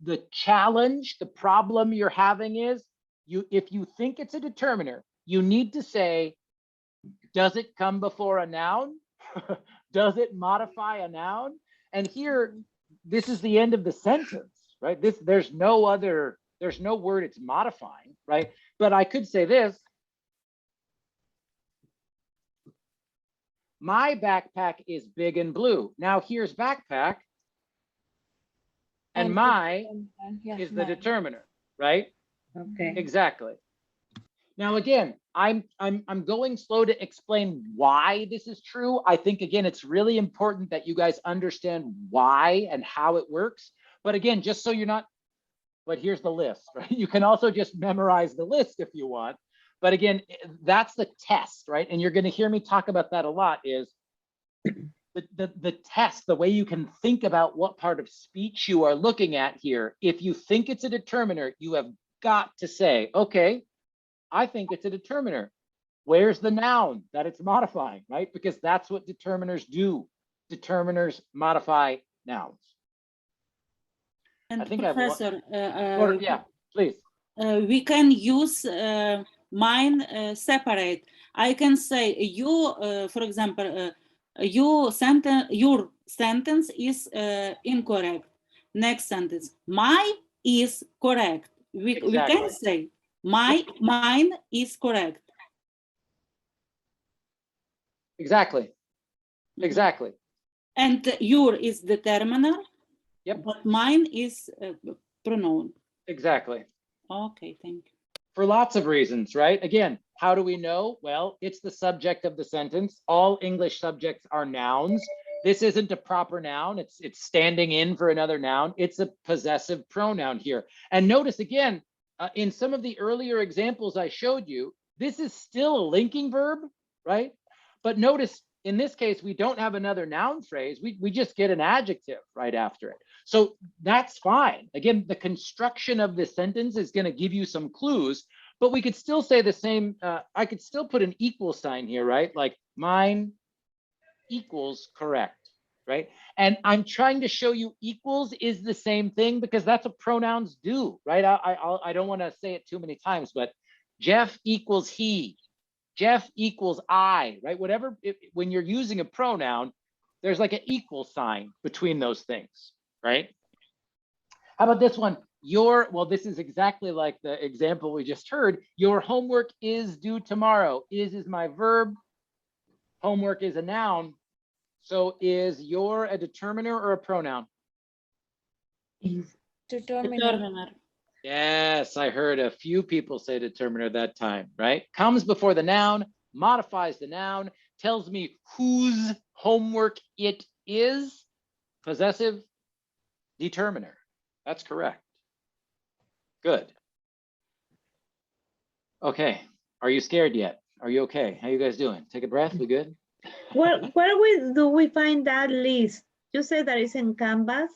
the challenge, the problem you're having is, if you think it's a determiner, you need to say, does it come before a noun? Does it modify a noun? And here, this is the end of the sentence, right? There's no word it's modifying, right? But I could say this. My backpack is big and blue. Now here's backpack, and my is the determiner, right? Okay. Exactly. Now again, I'm going slow to explain why this is true. I think again, it's really important that you guys understand why and how it works. But again, just so you're not, but here's the list, right? You can also just memorize the list if you want. But again, that's the test, right? And you're going to hear me talk about that a lot, is the test, the way you can think about what part of speech you are looking at here. If you think it's a determiner, you have got to say, okay, I think it's a determiner. Where's the noun that it's modifying, right? Because that's what determiners do. Determiners modify nouns. And I think Professor, yeah, please. We can use mine separate. I can say you, for example, your sentence is incorrect. Next sentence, my is correct. We can say mine is correct. Exactly. Exactly. And your is determiner. Yep. But mine is pronoun. Exactly. Okay, thank you. For lots of reasons, right? Again, how do we know? Well, it's the subject of the sentence. All English subjects are nouns. This isn't a proper noun. It's standing in for another noun. It's a possessive pronoun here. And notice again, in some of the earlier examples I showed you, this is still a linking verb, right? But notice in this case, we don't have another noun phrase. We just get an adjective right after it. So that's fine. Again, the construction of this sentence is going to give you some clues, but we could still say the same. I could still put an equal sign here, right? Like mine equals correct, right? And I'm trying to show you equals is the same thing because that's what pronouns do, right? I don't want to say it too many times, but Jeff equals he. Jeff equals I, right? Whatever, when you're using a pronoun, there's like an equal sign between those things, right? How about this one? Well, this is exactly like the example we just heard. Your homework is due tomorrow. Is my verb. Homework is a noun. So is your a determiner or a pronoun? Determiner. Determiner. Yes, I heard a few people say determiner that time, right? Comes before the noun, modifies the noun, tells me whose homework it is. Possessive determiner. That's correct. Good. Okay. Are you scared yet? Are you okay? How you guys doing? Take a breath. We good? Where do we find that list? You said that it's in Canvas.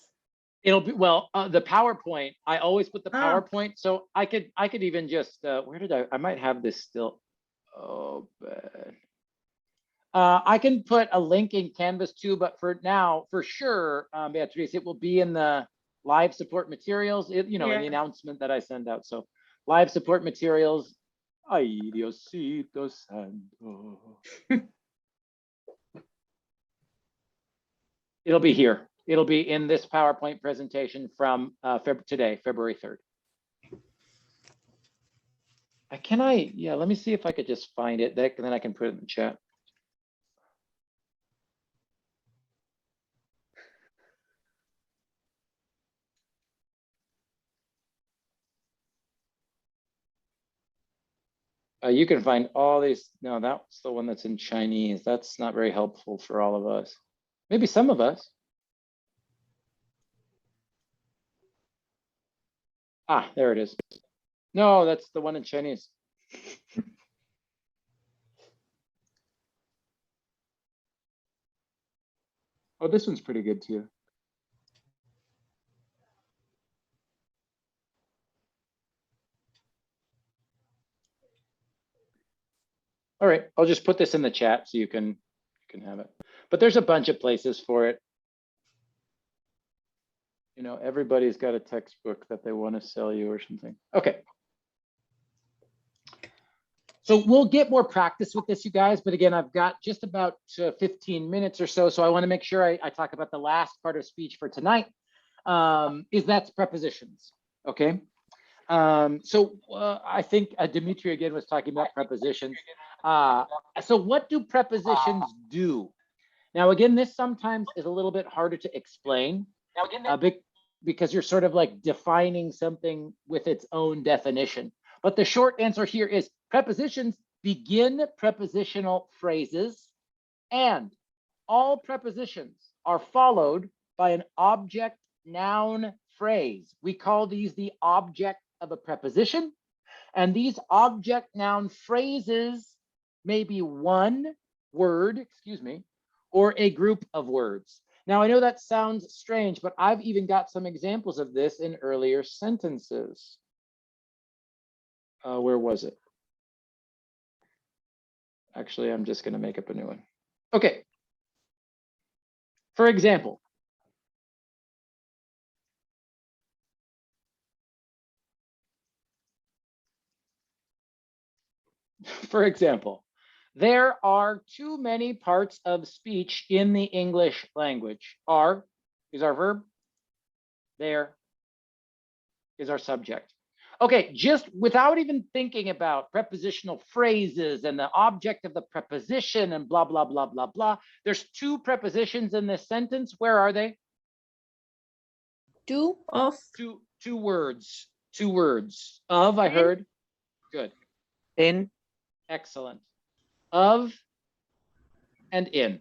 It'll be, well, the PowerPoint, I always put the Ah. PowerPoint. So I could even just, where did I might have this still open. I can put a link in Canvas too, but for now, for sure, Beatrice, it will be in the live support materials, in the announcement that I send out. So live support materials. Ay, Diosito Santo. It'll be here. It'll be in this PowerPoint presentation from today, February 3rd. Yeah, let me see if I could just find it, then I can put it in the chat. You can find all these. No, that's the one that's in Chinese. That's not very helpful for all of us. Maybe some of us. Ah, there it is. No, that's the one in Chinese. Oh, this one's pretty good too. All right, I'll just put this in the chat so you can have it. But there's a bunch of places for it. Everybody's got a textbook that they want to sell you or something. Okay. So we'll get more practice with this, you guys. But again, I've got just about 15 minutes or so. So I want to make sure I talk about the last part of speech for tonight. That's prepositions. Okay. So I think Dimitri again was talking about prepositions. So what do prepositions do? Now, again, this sometimes is a little bit harder to explain because you're sort of like defining something with its own definition. But the short answer here is prepositions begin prepositional phrases, and all prepositions are followed by an object noun phrase. We call these the object of a preposition, and these object noun phrases may be one word, or a group of words. Now, I know that sounds strange, but I've even got some examples of this in earlier sentences. Where was it? Actually, I'm just going to make up a new one. Okay. For example, there are too many parts of speech in the English language. Are is our verb. There is our subject. Okay, just without even thinking about prepositional phrases and the object of the preposition and blah, blah, blah, blah, blah. There's two prepositions in this sentence. Where are they? Two words. Two words. Of, I heard. Good. In. Excellent. Of and in.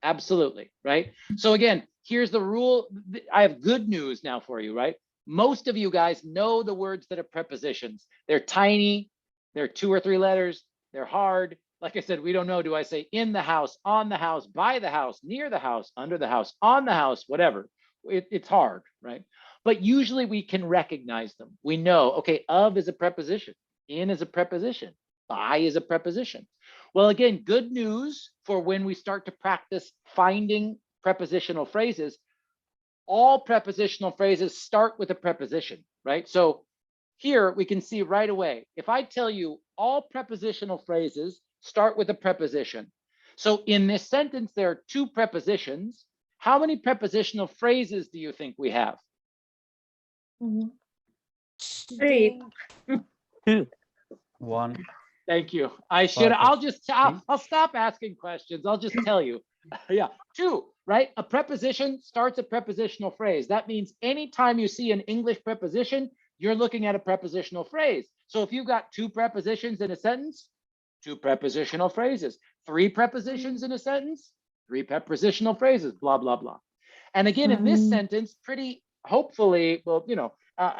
Absolutely, right? So again, here's the rule. I have good news now for you, right? Most of you guys know the words that are prepositions. They're tiny, they're 2 or 3 letters, they're hard. Like I said, we don't know, do I say in the house, on the house, by the house, near the house, under the house, on the house, whatever. It's hard, right? But usually we can recognize them. We know, okay, of is a preposition, in is a preposition, by is a preposition. Well, again, good news for when we start to practice finding prepositional phrases. All prepositional phrases start with a preposition, right? So here we can see right away, if I tell you all prepositional phrases start with a preposition. So in this sentence, there are 2 prepositions. How many prepositional phrases do you think we have? 3. 2. 1. Thank you. I'll stop asking questions. I'll just tell you. Yeah, 2. right? A preposition starts a prepositional phrase. That means anytime you see an English preposition, you're looking at a prepositional phrase. So if you've got two prepositions in a sentence, two prepositional phrases, three prepositions in a sentence, three prepositional phrases, blah, blah, blah. And again, in this sentence, pretty hopefully, well, you know,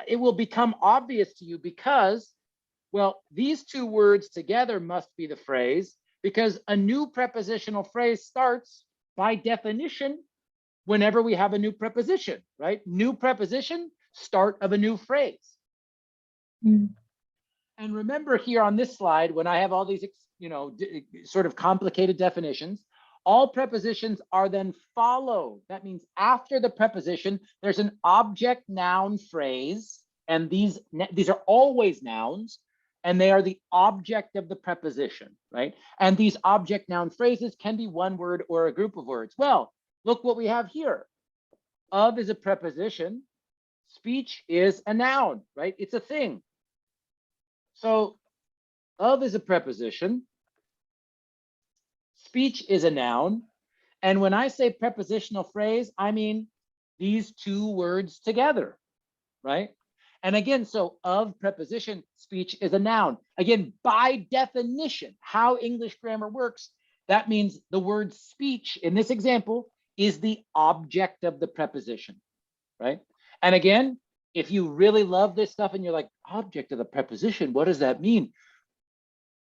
it will become obvious to you because, well, these two words together must be the phrase, because a new prepositional phrase starts by definition whenever we have a new preposition, right? New preposition, start of a new phrase. And remember here on this slide, when I have all these, you know, sort of complicated definitions, all prepositions are then followed. That means after the preposition, there's an object noun phrase, and these are always nouns, and they are the object of the preposition, right? And these object noun phrases can be one word or a group of words. Well, look what we have here. Of is a preposition. Speech is a noun, right? It's a thing. So of is a preposition. Speech is a noun. And when I say prepositional phrase, I mean these two words together, right? And again, so of preposition, speech is a noun. Again, by definition, how English grammar works, that means the word speech in this example is the object of the preposition, right? And again, if you really love this stuff and you're like, object of the preposition, what does that mean?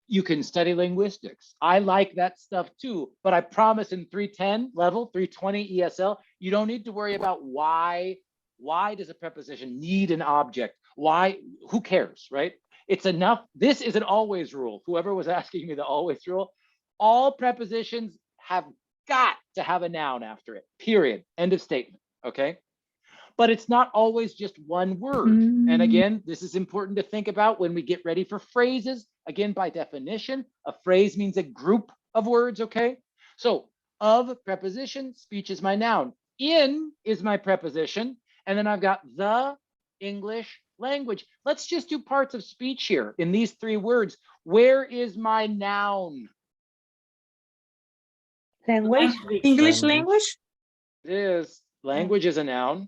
You can study linguistics. I like that stuff too, but I promise in 310 level, 320 ESL, you don't need to worry about why does a preposition need an object? Why? Who cares, right? It's enough. This is an always rule. Whoever was asking me the always rule, all prepositions have got to have a noun after it, period. End of statement, okay? But it's not always just one word. And again, this is important to think about when we get ready for phrases. Again, by definition, a phrase means a group of words, okay? So of preposition, speech is my noun. In is my preposition. And then I've got the English language. Let's just do parts of speech here in these three words. Where is my noun? Language. English language? It is. Language is a noun.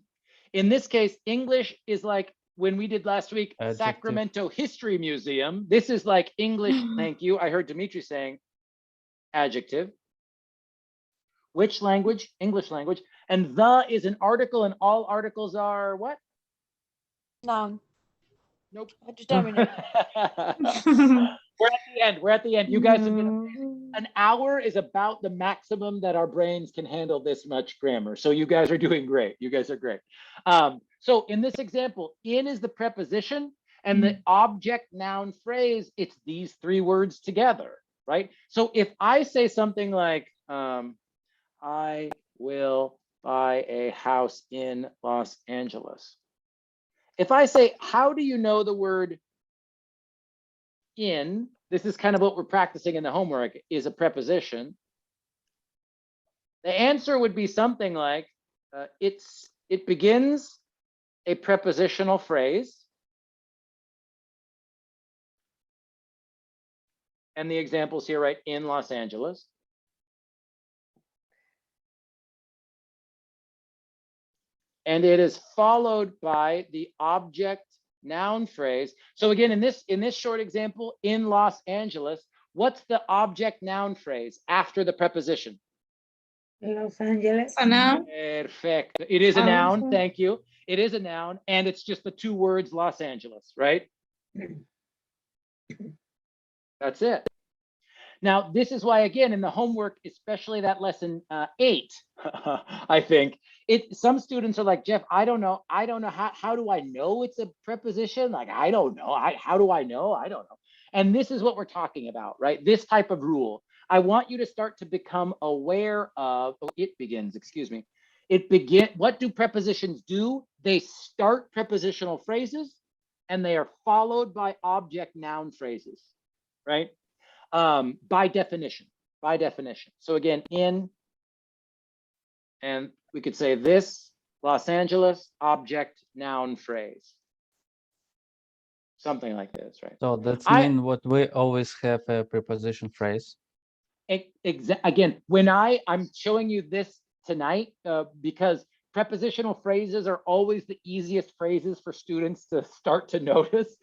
In this case, English is like when we did last week, Adjective. Sacramento History Museum. This is like English. Thank you. I heard Dimitri saying adjective. Which language? English language. And the is an article, and all articles are what? Noun. Nope. Determinate. We're at the end. We're at the end. You guys have been amazing. An hour is about the maximum that our brains can handle this much grammar. So you guys are doing great. You guys are great. So in this example, in is the preposition, and the object noun phrase, it's these three words together, right? So if I say something like, I will buy a house in Los Angeles. If I say, how do you know the word in, this is kind of what we're practicing in the homework, is a preposition. The answer would be something like, it begins a prepositional phrase. And the examples here, right, in Los Angeles. And it is followed by the object noun phrase. So again, in this short example, in Los Angeles, what's the object noun phrase after the preposition? Los Angeles. A noun. Perfect. It is a noun. Thank you. It is a noun, and it's just the two words Los Angeles, right? That's it. Now, this is why, again, in the homework, especially that lesson 8, I think, some students are like, Jeff, I don't know. How do I know it's a preposition? Like, I don't know. How do I know? I don't know. And this is what we're talking about, right? This type of rule. I want you to start to become aware of, what do prepositions do? They start prepositional phrases, and they are followed by object noun phrases, right? By definition. So again, in, and we could say this, Los Angeles, object noun phrase. Something like this, right? So that's mean what we always have a preposition phrase. Again, when I'm showing you this tonight because prepositional phrases are always the easiest phrases for students to start to notice.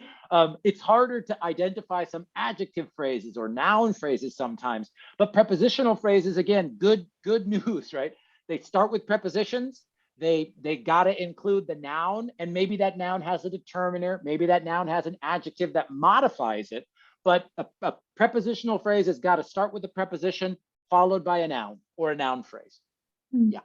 It's harder to identify some adjective phrases or noun phrases sometimes, but prepositional phrases, again, good news, right? They start with prepositions. They got to include the noun, and maybe that noun has a determiner, maybe that noun has an adjective that modifies it, but a prepositional phrase has got to start with a preposition followed by a noun or a noun phrase. Yeah.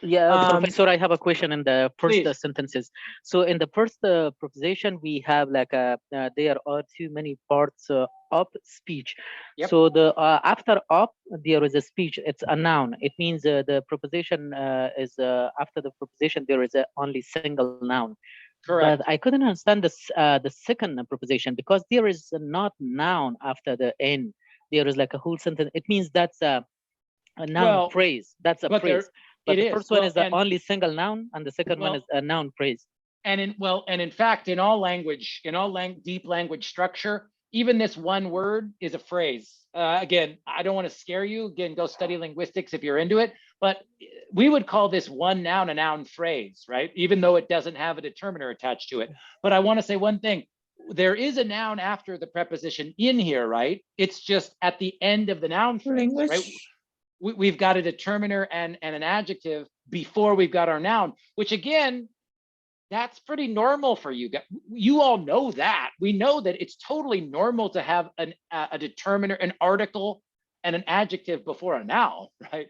Yeah, Professor, I have a question in the first Please. sentences. So in the first proposition, we have like there are too many parts of speech. Yep. So the after of there is a speech. It's a noun. It means the proposition is after the proposition there is only single noun. Correct. But I couldn't understand this the second proposition because there is not noun after the n. There is like a whole sentence. It means that's a noun phrase. That's a phrase. But the first one is the only single noun, and the second one is a noun phrase. And in fact, in all language, deep language structure, even this one word is a phrase. Again, I don't want to scare you. Again, go study linguistics if you're into it. But we would call this one noun a noun phrase, right? Even though it doesn't have a determiner attached to it. But I want to say one thing. There is a noun after the preposition in here, right? It's just at the end of the noun phrase, right? We've got a determiner and an adjective before we've got our noun, which again, that's pretty normal for you guys. You all know that. We know that it's totally normal to have a determiner, an article, and an adjective before a noun, right?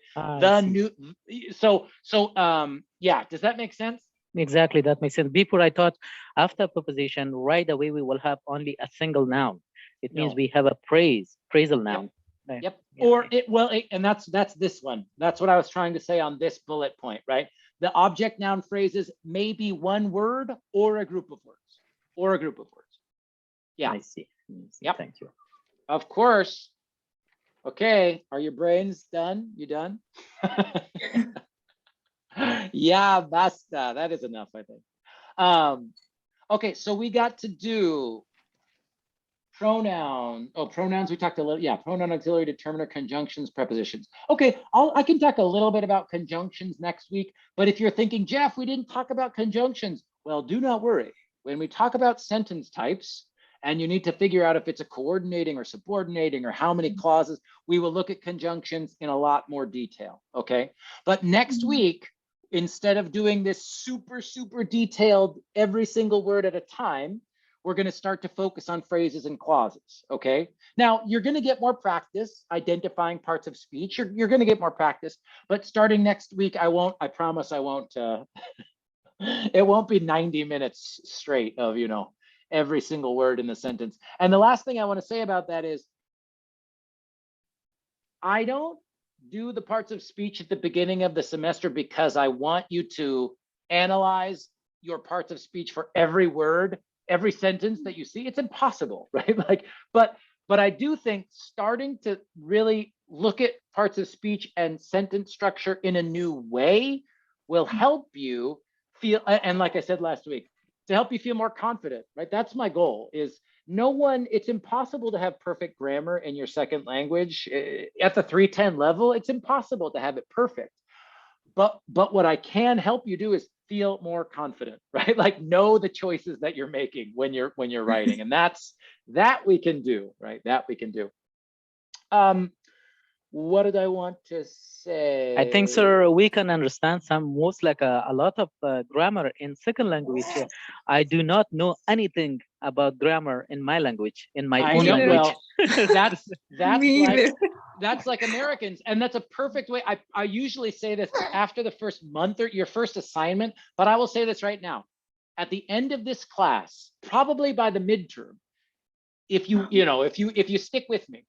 Yeah, does that make sense? Exactly, that makes sense. Before I thought after preposition, right away we will have only a single noun. It means we have a phrasal noun. Yep. Or and that's this one. That's what I was trying to say on this bullet point, right? The object noun phrases may be one word or a group of words. Yeah. I see. Yep. Thank you. Of course. Okay. Are your brains done? You done? Yeah, basta. That is enough, I think. Okay, so we got to do pronouns we talked a little. Yeah, pronoun, auxiliary, determiner, conjunctions, prepositions. Okay, I can talk a little bit about conjunctions next week, but if you're thinking, Jeff, we didn't talk about conjunctions, well, do not worry. When we talk about sentence types and you need to figure out if it's a coordinating or subordinating or how many clauses, we will look at conjunctions in a lot more detail, okay? But next week, instead of doing this super detailed every single word at a time, we're going to start to focus on phrases and clauses, okay? Now, you're going to get more practice identifying parts of speech. You're going to get more practice, but starting next week, I promise I won't, it won't be 90 minutes straight of, every single word in the sentence. And the last thing I want to say about that is, I don't do the parts of speech at the beginning of the semester because I want you to analyze your parts of speech for every word, every sentence that you see. It's impossible, right? But I do think starting to really look at parts of speech and sentence structure in a new way will help you feel, and like I said last week, to help you feel more confident, right? That's my goal. Is it's impossible to have perfect grammar in your second language. At the 310 level, it's impossible to have it perfect. But what I can help you do is feel more confident, right? Like know the choices that you're making when you're writing. And that we can do, right? That we can do. What did I want to say? I think, sir, we can understand most like a lot of grammar in second language. I do not know anything about grammar in my language, in my own language. Well, that's like Americans, and that's a perfect way. I usually say this after the first month or your first assignment, but I will say this right now. At the end of this class, probably by the midterm, if you stick with me,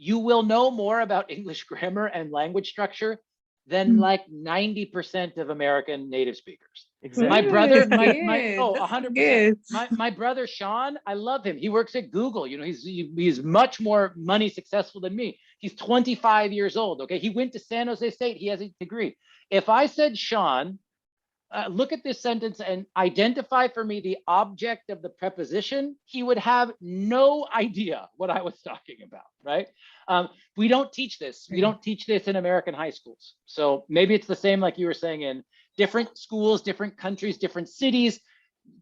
you will know more about English grammar and language structure than like 90% of American native speakers. Exactly. My brother, 100%. My brother Sean, I love him. He works at Google. He's much more money successful than me. He's 25 years old. Okay, he went to San Jose State. He has a degree. If I said, Sean, look at this sentence and identify for me the object of the preposition, he would have no idea what I was talking about, right? We don't teach this. We don't teach this in American high schools. So maybe it's the same like you were saying in different schools, different countries, different cities,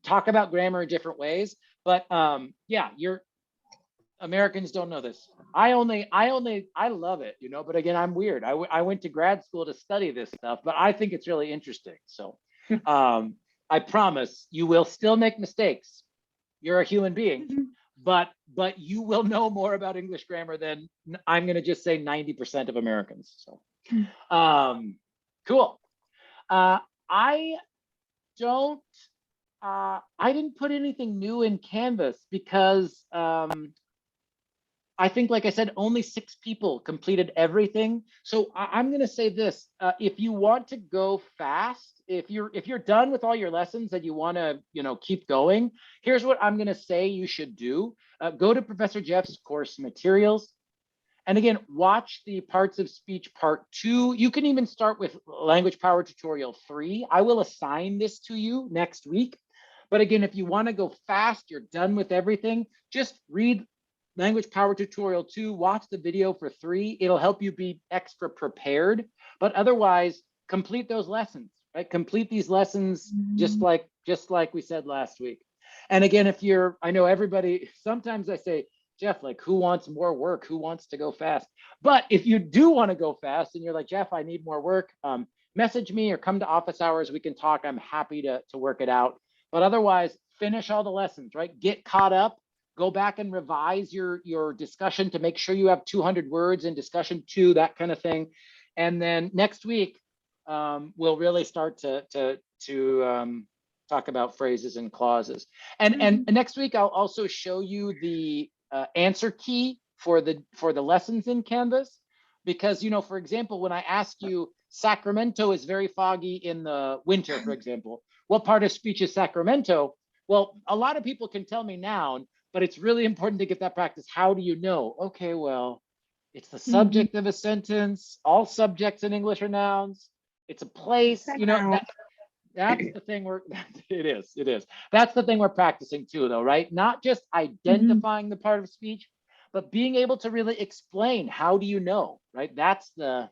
talk about grammar in different ways. But yeah, Americans don't know this. I love it, you know, but again, I'm weird. I went to grad school to study this stuff, but I think it's really interesting. So I promise you will still make mistakes. You're a human being, but you will know more about English grammar than I'm going to just say 90% of Americans. So cool. I didn't put anything new in Canvas because I think, like I said, only 6 people completed everything. So I'm going to say this: if you want to go fast, if you're done with all your lessons and you want to, you know, keep going, here's what I'm going to say you should do: go to Professor Jeff's course materials, and again, watch the Parts of Speech Part 2. You can even start with Language Power Tutorial 3. I will assign this to you next week. But again, if you want to go fast, you're done with everything, just read Language Power Tutorial 2, watch the video for 3. It'll help you be extra prepared. But otherwise, complete those lessons, right? Complete these lessons just like we said last week. And again, I know everybody, sometimes I say, Jeff, like, who wants more work? Who wants to go fast? But if you do want to go fast and you're like, Jeff, I need more work, message me or come to office hours. We can talk. I'm happy to work it out. But otherwise, finish all the lessons, right? Get caught up. Go back and revise your discussion to make sure you have 200 words in discussion 2, that kind of thing. And then next week, we'll really start to talk about phrases and clauses. And next week, I'll also show you the answer key for the lessons in Canvas. Because, you know, for example, when I ask you, Sacramento is very foggy in the winter, for example, what part of speech is Sacramento? Well, a lot of people can tell me noun, but it's really important to get that practice. How do you know? Okay, well, it's the subject of a sentence. All subjects in English are nouns. It's a place, you know, that's the thing it is. That's the thing we're practicing too, though, right? Not just identifying the part of speech, but being able to really explain, how do you know, right? That's the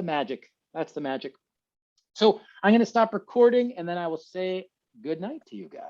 magic. That's the magic. So I'm going to stop recording and then I will say good night to you guys.